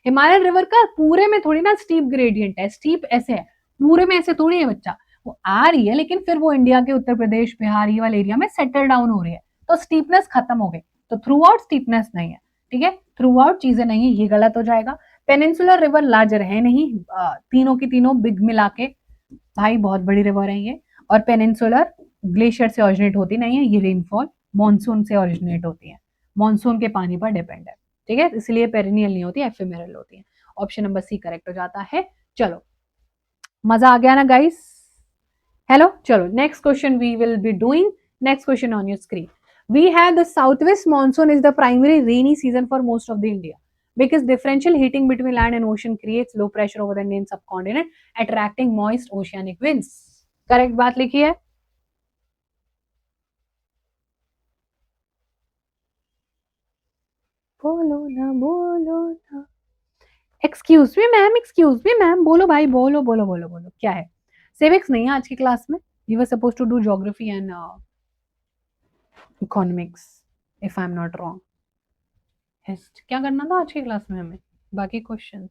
हिमालयन रिवर का पूरे में थोड़ी ना स्टीप ग्रेडियंट है, स्टीप ऐसे है, पूरे में ऐसे थोड़ी है बच्चा, वो आ रही है लेकिन फिर वो इंडिया के उत्तर प्रदेश बिहार ये वाले एरिया में सेटल डाउन हो रही है, तो स्टीपनेस खत्म हो गई। तो थ्रू आउट स्टीपनेस नहीं है, ठीक है, थ्रू आउट चीजें नहीं है, ये गलत हो जाएगा। पेनिनसुलर रिवर लार्जर है नहीं, तीनों की तीनों बिग मिला के भाई बहुत बड़ी रिवर है ये। और पेनिनसुलर ग्लेशियर से ओरिजिनेट होती नहीं है, ये रेनफॉल मानसून से ओरिजिनेट होती है, मानसून के पानी पर डिपेंड है, ठीक है, इसलिए पेरिनियल नहीं होती, एफिमेरल होती है। ऑप्शन नंबर सी करेक्ट हो जाता है। चलो, मजा आ गया ना गाइस? हेलो, चलो next question we will be doing. Next question on your screen. We have the southwest monsoon is the primary rainy season for most of the India because differential heating between land and ocean creates low pressure over the Indian subcontinent, attracting moist oceanic winds. Correct बात लिखी है? बोलो ना, बोलो ना। Excuse me ma'am, excuse me ma'am, बोलो भाई, बोलो बोलो बोलो बोलो, क्या है? सिविक्स नहीं है आज की क्लास में, you were suppose to do geography and economics if I am not wrong. क्या करना था आज की क्लास में हमें? बाकी question,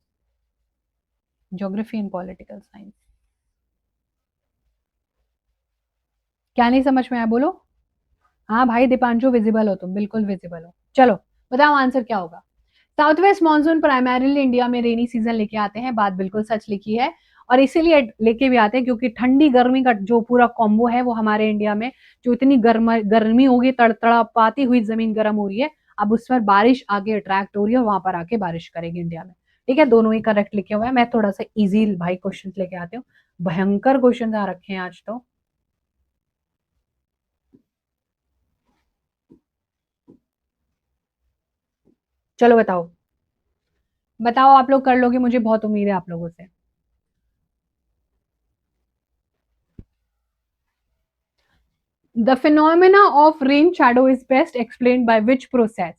geography and political science. क्या नहीं समझ में आया बोलो? हाँ भाई दीपांशु, विजिबल हो तुम, बिल्कुल विजिबल हो। चलो बताओ आंसर क्या होगा। South west monsoon primarily India में रेनी सीजन लेके आते हैं, बात बिल्कुल सच लिखी है, और इसीलिए लेके भी आते हैं क्योंकि ठंडी गर्मी का जो पूरा कॉम्बो है वो हमारे इंडिया में, जो इतनी गर्मी होगी, तड़तड़ापाती हुई जमीन गर्म हो रही है, अब उस पर बारिश आगे अट्रैक्ट हो रही है और वहां पर आके बारिश करेगी इंडिया में। ठीक है, दोनों ही करेक्ट लिखे हुए हैं। मैं थोड़ा सा इजी भाई क्वेश्चन लेके आती हूँ, भयंकर क्वेश्चन आ रखे हैं आज तो। चलो बताओ, बताओ आप लोग कर लोगे, मुझे बहुत उम्मीद है आप लोगों से। The phenomena of rain shadow is best explained by which process?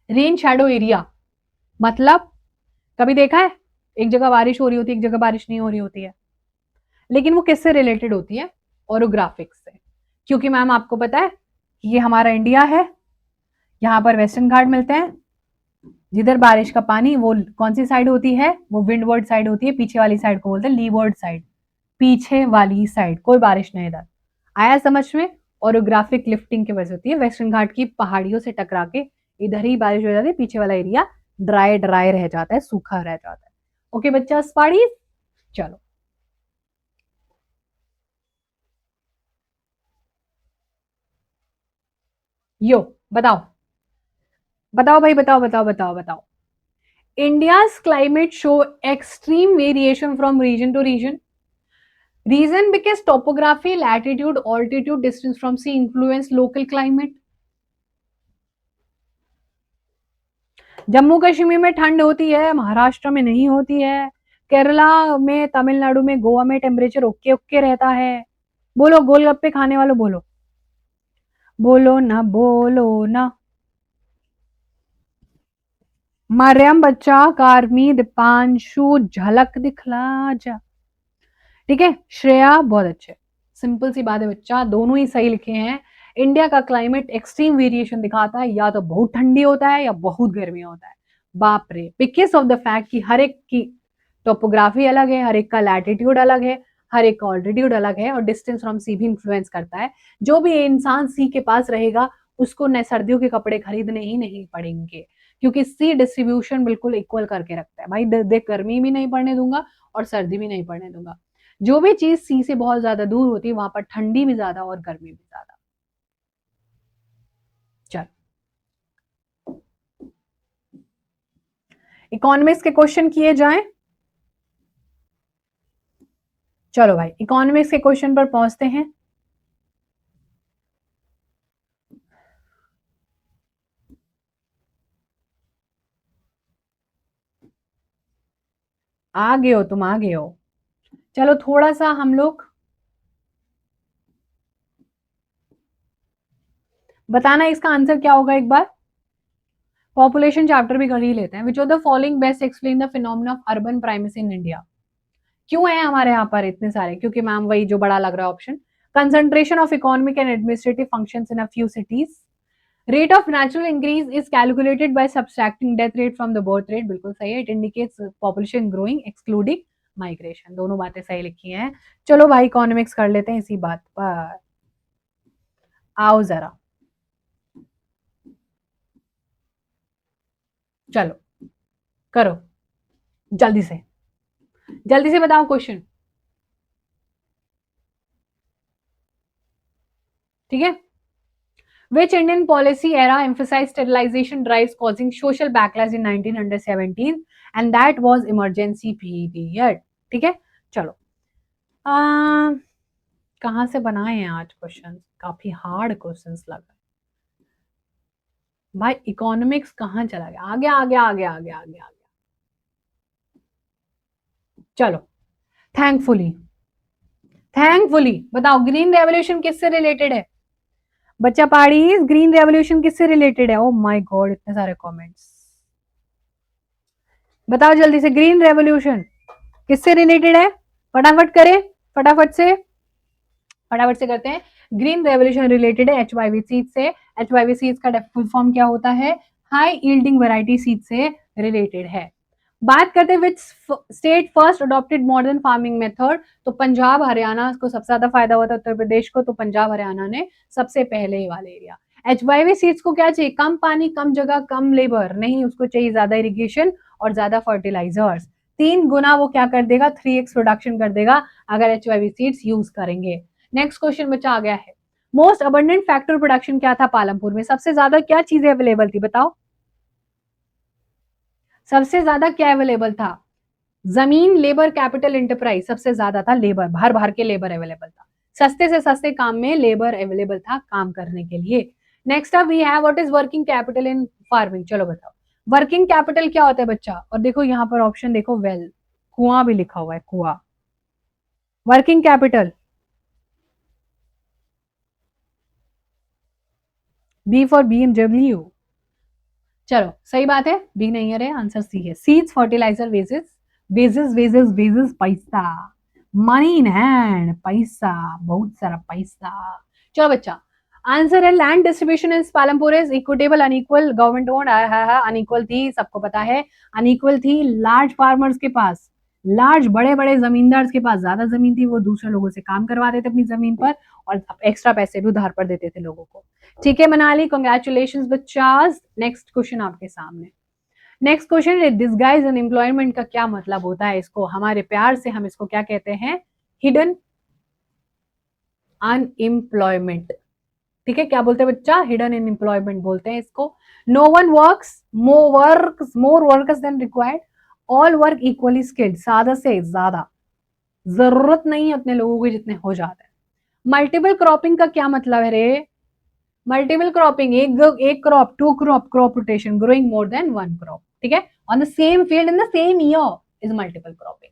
Rain shadow area मतलब, कभी देखा है एक जगह बारिश हो रही होती है, एक जगह बारिश नहीं हो रही होती है, लेकिन वो किससे रिलेटेड होती है? ओरोग्राफिक्स से। क्योंकि मैम आपको पता है ये हमारा इंडिया है, यहाँ पर वेस्टर्न घाट मिलते हैं, जिधर बारिश का पानी वो कौन सी साइड होती है? वो विंडवर्ड साइड होती है, पीछे वाली साइड को बोलते हैं लीवर्ड साइड, पीछे वाली साइड, कोई बारिश नहीं इधर। आया समझ में? ओरोग्राफिक लिफ्टिंग की वजह होती है, वेस्टर्न घाट की पहाड़ियों से टकरा के इधर ही बारिश हो जाती है, पीछे वाला एरिया ड्राई ड्राई रह जाता है, सूखा रह जाता है। ओके बच्चा स्पाड़ी, चलो यो बताओ, बताओ भाई, बताओ बताओ बताओ बताओ। India's climate show extreme variation from region to region. Region because topography, latitude, altitude, distance from sea influence local climate. Jammu Kashmir में ठंड होती है, महाराष्ट्र में नहीं होती है, केरला में, तमिलनाडु में, गोवा में टेम्परेचर ओके ओके रहता है। बोलो गोलगप्पे खाने वालों, बोलो बोलो ना, बोलो ना। मरियम बच्चा, कारमी, दीपांशु, झलक दिखला जा, ठीक है, श्रेया बहुत अच्छे। सिंपल सी बात है बच्चा, दोनों ही सही लिखे हैं। इंडिया का क्लाइमेट एक्सट्रीम वेरिएशन दिखाता है, या तो बहुत ठंडी होता है या बहुत गर्मी होता है। बाप रे, बिकॉज ऑफ द फैक्ट कि हर एक की टोपोग्राफी अलग है, हर एक का लैटिट्यूड अलग है, हर एक का ऑल्टीट्यूड अलग है, और डिस्टेंस फ्रॉम सी भी इन्फ्लुएंस करता है। जो भी इंसान सी के पास रहेगा उसको न सर्दियों के कपड़े खरीदने ही नहीं पड़ेंगे, क्योंकि सी डिस्ट्रीब्यूशन बिल्कुल इक्वल करके रखता है। भाई देख, गर्मी भी नहीं पड़ने दूंगा और सर्दी भी नहीं पड़ने दूंगा। जो भी चीज सी से बहुत ज्यादा दूर होती है वहां पर ठंडी भी ज्यादा और गर्मी भी ज्यादा। चल, इकोनॉमिक्स के क्वेश्चन किए जाएं। चलो भाई इकोनॉमिक्स के क्वेश्चन पर पहुंचते हैं। आ गए हो तुम, आ गए हो। चलो थोड़ा सा हम लोग बताना इसका आंसर क्या होगा एक बार। पॉपुलेशन चैप्टर भी कर ही लेते हैं। विच of the following best explain the phenomena of urban primacy in India. क्यों है हमारे यहाँ पर इतने सारे? क्योंकि मैम वही जो बड़ा लग रहा है option, concentration of economic and administrative functions in a few cities, rate of natural increase is calculated by subtracting death rate from the birth rate, बिल्कुल सही है, it indicates population growing excluding migration, दोनों बातें सही लिखी हैं। चलो भाई इकोनॉमिक्स कर लेते हैं इसी बात पर, आओ जरा, चलो करो, जल्दी से, जल्दी से बताओ क्वेश्चन, ठीक है। Which Indian policy era emphasized sterilization drives causing social backlash in 1917 and that was emergency period? ठीक है, चलो कहाँ से बनाए हैं आज क्वेश्चन, काफी हार्ड क्वेश्चंस लग रहे भाई, इकोनॉमिक्स कहाँ चला गया, आगे आगे आगे आगे आगे आगे, चलो थैंकफुली, थैंकफुली बताओ ग्रीन रेवोल्यूशन किससे रिलेटेड है? बच्चा पाड़ी, ग्रीन रेवोल्यूशन किससे रिलेटेड है? ओ माय गॉड इतने सारे कमेंट्स, बताओ जल्दी से, ग्रीन रेवोल्यूशन किससे रिलेटेड है? फटाफट करें, फटाफट से, फटाफट से करते हैं। ग्रीन रेवोल्यूशन रिलेटेड है एचवाईवी सीड से, एचवाईवी सीड्स का फुल फॉर्म क्या होता है? हाई यील्डिंग वैरायटी सीड से रिलेटेड है। बात करते हैं which state first adopted modern farming method, तो पंजाब हरियाणा को सबसे ज्यादा फायदा हुआ था, उत्तर प्रदेश को, तो पंजाब हरियाणा ने सबसे पहले वाले एरिया। एचवाईवी सीड्स को क्या चाहिए? कम पानी, कम जगह, कम लेबर, नहीं उसको चाहिए ज्यादा इरिगेशन और ज्यादा फर्टिलाइजर्स, 3 गुना वो क्या कर देगा, 3x प्रोडक्शन कर देगा अगर एचवाईवी सीड्स यूज करेंगे। नेक्स्ट क्वेश्चन बच्चा आ गया है, मोस्ट अबंडेंट फैक्टर प्रोडक्शन क्या था पालमपुर में? सबसे ज्यादा क्या चीजें अवेलेबल थी बताओ, सबसे ज्यादा क्या अवेलेबल था? जमीन, लेबर, कैपिटल, एंटरप्राइज, सबसे ज्यादा था लेबर, भर भर के लेबर अवेलेबल था, सस्ते से सस्ते काम में लेबर अवेलेबल था काम करने के लिए। Next up we have what is working capital in farming, चलो बताओ वर्किंग कैपिटल क्या होता है बच्चा? और देखो यहाँ पर ऑप्शन देखो, वेल, कुआं भी लिखा हुआ है, कुआं, working capital, B for B M W, चलो सही बात है, बी नहीं है, आंसर सी है, seeds, fertilizer, wages, wages wages wages, पैसा, मनी इन हैंड, पैसा, बहुत सारा पैसा। चलो बच्चा, आंसर है land distribution in Palampur is equitable unequal, government owned, unequal थी, सबको पता है, अनइक्वल थी, लार्ज फार्मर्स के पास, लार्ज बड़े बड़े जमींदार के पास ज्यादा जमीन थी, वो दूसरे लोगों से काम करवाते थे अपनी जमीन पर और एक्स्ट्रा पैसे भी उधार पर देते थे लोगों को। ठीक है मनाली, कंग्रेचुलेशन बच्चास। नेक्स्ट क्वेश्चन आपके सामने, नेक्स्ट क्वेश्चन, डिसगाइज अनएम्प्लॉयमेंट का क्या मतलब होता है? इसको हमारे प्यार से हम इसको क्या कहते हैं? हिडन अनएम्प्लॉयमेंट, ठीक है, क्या बोलते हैं बच्चा? हिडन अनएम्प्लॉयमेंट बोलते हैं इसको। No one works more workers than required, all work equally skilled, ज्यादा से ज्यादा जरूरत नहीं है उतने लोगों के जितने हो जाते हैं। मल्टीपल क्रॉपिंग का क्या मतलब है रे? मल्टीपल क्रॉपिंग, एक crop, two crop, crop rotation, growing more than one crop, ठीक है, on the same field in the same year is multiple cropping.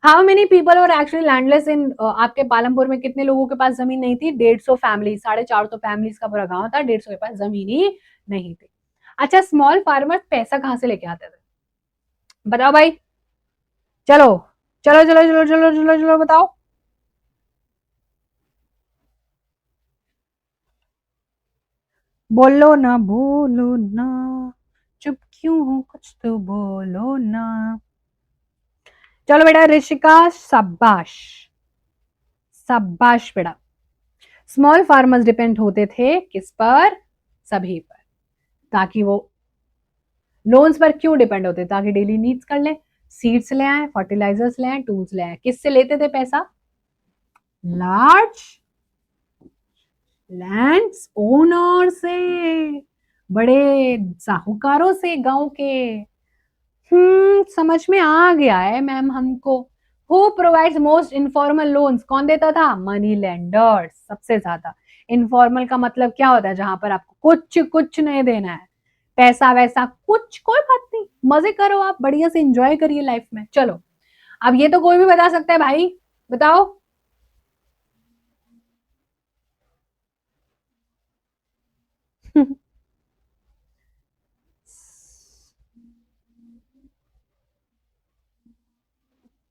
How many people और एक्चुअली लैंडलेस इन, आपके पालमपुर में कितने लोगों के पास जमीन नहीं थी? 150 फैमिली, 450 फैमिलीज का पूरा गांव था, 150 के पास जमीन ही नहीं थी। अच्छा, स्मॉल फार्मर पैसा कहां से लेके आते थे बताओ भाई? चलो चलो चलो चलो चलो चलो चलो बताओ, बोलो ना बोलो ना, चुप क्यों हो, कुछ तो बोलो ना। चलो बेटा ऋषिका, शाबाश, शाबाश बेटा। स्मॉल फार्मर्स डिपेंड होते थे किस पर? सभी पर, ताकि वो लोन्स पर क्यों डिपेंड होते? ताकि डेली नीड्स कर ले, सीड्स ले आए, फर्टिलाइजर्स ले आए, टूल्स ले आए। किससे लेते थे पैसा? लार्ज लैंड्स ओनर से, बड़े साहूकारों से गांव के। समझ में आ गया है मैम हमको। Who provides most informal loans, कौन देता था? मनी लेंडर्स, सबसे ज्यादा। इनफॉर्मल का मतलब क्या होता है? जहां पर आपको कुछ कुछ नहीं देना है, पैसा वैसा कुछ, कोई बात नहीं, मजे करो आप, बढ़िया से एंजॉय करिए लाइफ में। चलो अब ये तो कोई भी बता सकता है भाई, बताओ।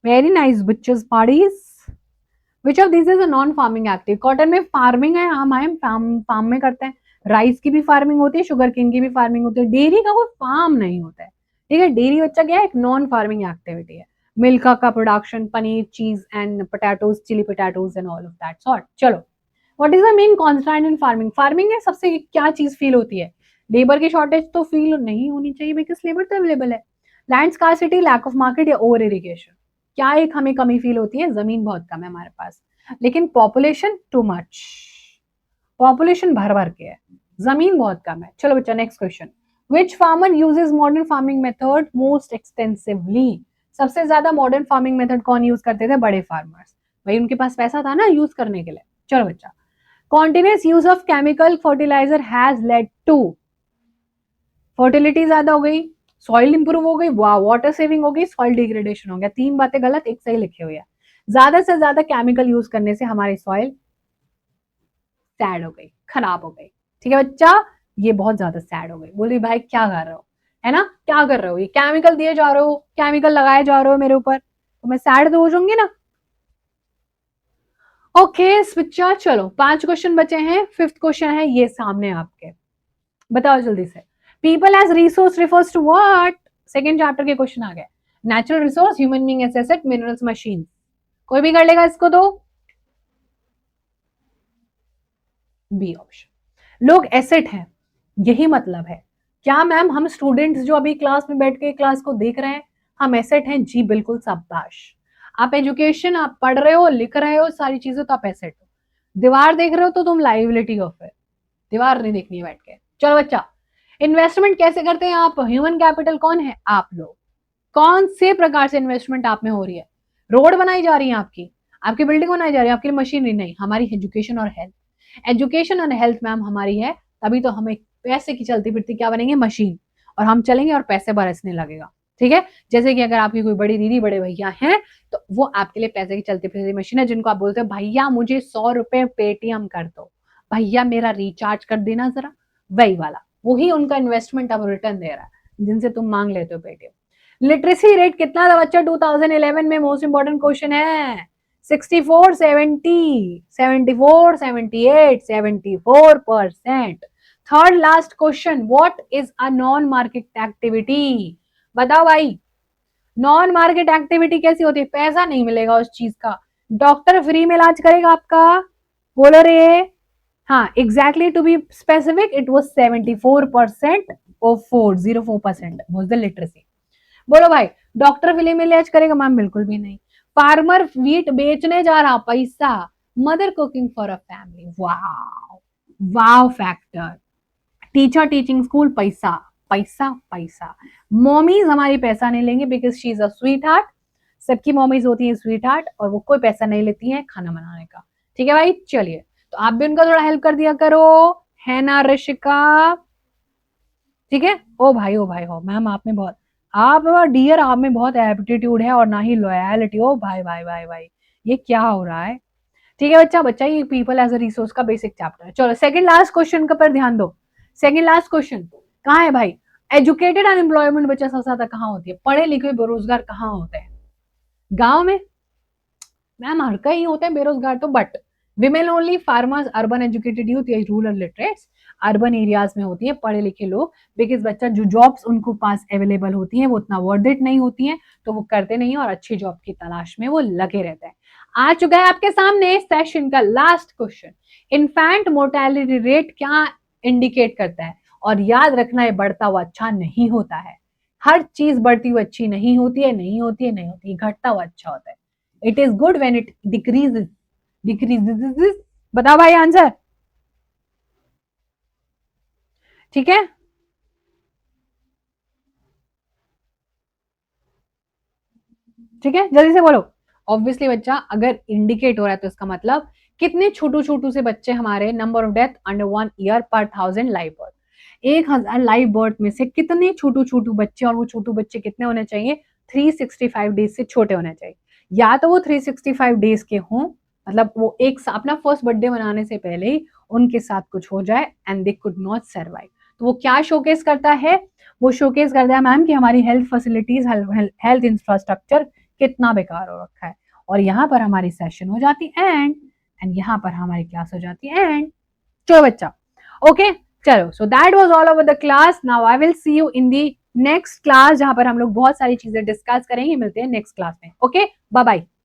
वेरी नाइस बच्चों parties. Which of this is a non farming active? Cotton में फार्मिंग है, हम आए फार्म में करते हैं। राइस की भी फार्मिंग होती है, शुगर केन की भी फार्मिंग होती है, डेयरी का कोई फार्म नहीं होता है। ठीक है, डेयरी बच्चा क्या है, एक नॉन फार्मिंग एक्टिविटी है। मिल्क का production, paneer, cheese and potatoes, chilli potatoes and all of that sort. चलो, what is the main constant in farming? Farming में सबसे क्या चीज फील होती है? लेबर की शॉर्टेज तो फील नहीं होनी चाहिए बिकॉज लेबर तो अवेलेबल है। Land scarcity, lack of market या ओवर इरिगेशन? क्या एक हमें कमी फील होती है? जमीन बहुत कम है हमारे पास, लेकिन पॉपुलेशन टू मच, पॉपुलेशन भर भर के है, जमीन बहुत कम है। चलो बच्चा, next question. Which farmer uses modern farming method most extensively? सबसे ज्यादा मॉडर्न फार्मिंग मेथड कौन यूज करते थे? बड़े फार्मर्स। भाई उनके पास पैसा था ना यूज करने के लिए। चलो बच्चा, continuous use of chemical fertilizer has led to? Fertility ज्यादा हो गई, सॉइल इंप्रूव हो गई, वाटर सेविंग हो गई, सॉइल डिग्रेडेशन हो गया। तीन बातें गलत, एक सही लिखी हुई है। ज्यादा से ज्यादा केमिकल यूज करने से हमारी सॉइल सैड हो गई, खराब हो गई। ठीक है बच्चा, ये बहुत ज्यादा सैड हो गई। बोली भाई क्या कर रहे हो, है ना, क्या कर रहे हो, ये केमिकल दिए जा रहे हो, केमिकल लगाए जा रहे हो मेरे ऊपर, तो मैं सैड तो हो जाऊंगी ना। ओके बच्चा, चलो 5 क्वेश्चन बचे हैं। फिफ्थ क्वेश्चन है ये सामने आपके, बताओ जल्दी से। People as resource refers to what? Second chapter के क्वेश्चन आ गए। Natural resource, human being, asset, minerals, machine. कोई भी कर लेगा इसको तो? B option. लोग एसेट हैं, यही मतलब है। क्या मैम हम स्टूडेंट्स जो अभी क्लास में बैठ के क्लास को देख रहे हैं, हम एसेट हैं? जी बिल्कुल, शाबाश। आप एजुकेशन, आप पढ़ रहे हो, लिख रहे हो, सारी चीजें तो आप एसेट हो। दीवार देख रहे हो तो तुम लाइबिलिटी हो, फिर दीवार नहीं देखनी है बैठ के। चलो बच्चा, इन्वेस्टमेंट कैसे करते हैं आप? ह्यूमन कैपिटल कौन है? आप लोग। कौन से प्रकार से इन्वेस्टमेंट आप में हो रही है? रोड बनाई जा रही है आपकी, आपकी बिल्डिंग बनाई जा रही है, आपकी मशीनरी नहीं, हमारी एजुकेशन और हेल्थ। एजुकेशन और हेल्थ मैम हमारी है, तभी तो हमें पैसे की चलती फिरती क्या बनेंगे? मशीन। और हम चलेंगे और पैसे बरसने लगेगा। ठीक है, जैसे कि अगर आपकी कोई बड़ी दीदी, बड़े भैया हैं, तो वो आपके लिए पैसे की चलती फिरती मशीन है, जिनको आप बोलते हो भैया मुझे 100 रुपए पेटीएम कर दो, भैया मेरा रिचार्ज कर देना जरा, वही वाला, वही उनका इन्वेस्टमेंट अब रिटर्न दे रहा है, जिनसे तुम मांग लेते हो पेटीएम। लिटरेसी रेट कितना था बच्चा 2011 में? मोस्ट इंपॉर्टेंट क्वेश्चन है। 64, 70, 74, 78, 74%। Third last question, what is a non market activity? बताओ भाई, नॉन मार्केट एक्टिविटी कैसी होती है? पैसा नहीं मिलेगा उस चीज का। डॉक्टर फ्री में इलाज करेगा आपका, बोलो रे। हाँ exactly, to be specific it was 74% और 404% वॉज द लिटरेसी। बोलो भाई, डॉक्टर फ्री में इलाज करेगा? मैम बिल्कुल भी नहीं। फार्मर वीट बेचने जा रहा, पैसा। Mother cooking for a family, wow wow factor. Teacher teaching school, पैसा पैसा पैसा। मॉमीज हमारी पैसा नहीं लेंगे because she is a sweet heart. सबकी मॉमीज होती है स्वीट हार्ट, और वो कोई पैसा नहीं लेती है खाना बनाने का। ठीक है भाई, चलिए, तो आप भी उनका थोड़ा हेल्प कर दिया करो, है ना ऋषिका? ठीक है, ओ भाई ओ भाई हो मैम, आप में बहुत, आप डियर, आप में बहुत एप्टीट्यूड है और ना ही लॉयलिटी। ओ भाई भाई भाई भाई, ये क्या हो रहा है? ठीक है बच्चा, बच्चा ये पीपल एज अ रिसोर्स का बेसिक चैप्टर है। चलो सेकंड लास्ट क्वेश्चन का पर ध्यान दो। सेकंड लास्ट क्वेश्चन कहाँ है भाई? एजुकेटेड अनएम्प्लॉयमेंट बच्चा सबसे ज्यादा कहाँ होती है? पढ़े लिखे बेरोजगार कहाँ होते हैं? गांव में। मैम हर कहीं होते हैं बेरोजगार तो, but women only, farmers, urban educated youth या रूरल लिटरेट्स। अर्बन एरियाज में होती है पढ़े लिखे लोग, बिकॉज बच्चा जो जॉब्स उनको पास अवेलेबल होती हैं वो उतना वर्थ इट नहीं होती हैं, तो वो करते नहीं और अच्छी जॉब की तलाश में वो लगे रहते हैं। आ चुका है आपके सामने सेशन का last question. Infant mortality rate क्या इंडिकेट करता है? और याद रखना, है बढ़ता हुआ अच्छा नहीं होता है। हर चीज बढ़ती हुई अच्छी नहीं होती है, नहीं होती है, नहीं होती, घटता हुआ अच्छा होता है। It is good when it decreases, decreases. बताओ भाई आंसर। ठीक है, ठीक है, जल्दी से बोलो। ऑब्वियसली बच्चा, अगर इंडिकेट हो रहा है तो इसका मतलब कितने छोटू छोटू से बच्चे हमारे, number of death under 1 year पर 1000 लाइव बर्थ। 1000 लाइव बर्थ में से कितने छोटू छोटू बच्चे, और वो छोटू बच्चे कितने होने चाहिए? 365 डेज से छोटे होने चाहिए। या तो वो 365 डेज के हों, मतलब वो एक अपना फर्स्ट बर्थडे मनाने से पहले ही उनके साथ कुछ हो जाए and they could not survive. तो वो क्या शोकेस करता है? वो शोकेस करता है मैम कि हमारी हेल्थ फैसिलिटीज, हेल्थ इंफ्रास्ट्रक्चर कितना बेकार हो रखा है। और यहाँ पर हमारी सेशन हो जाती एंड यहाँ पर हमारी क्लास हो जाती एंड। चलो बच्चा, ओके चलो, so that was all over the class. Now I will see you in the next class, जहां पर हम लोग बहुत सारी चीजें डिस्कस करेंगे। मिलते हैं नेक्स्ट क्लास में। Okay, bye bye.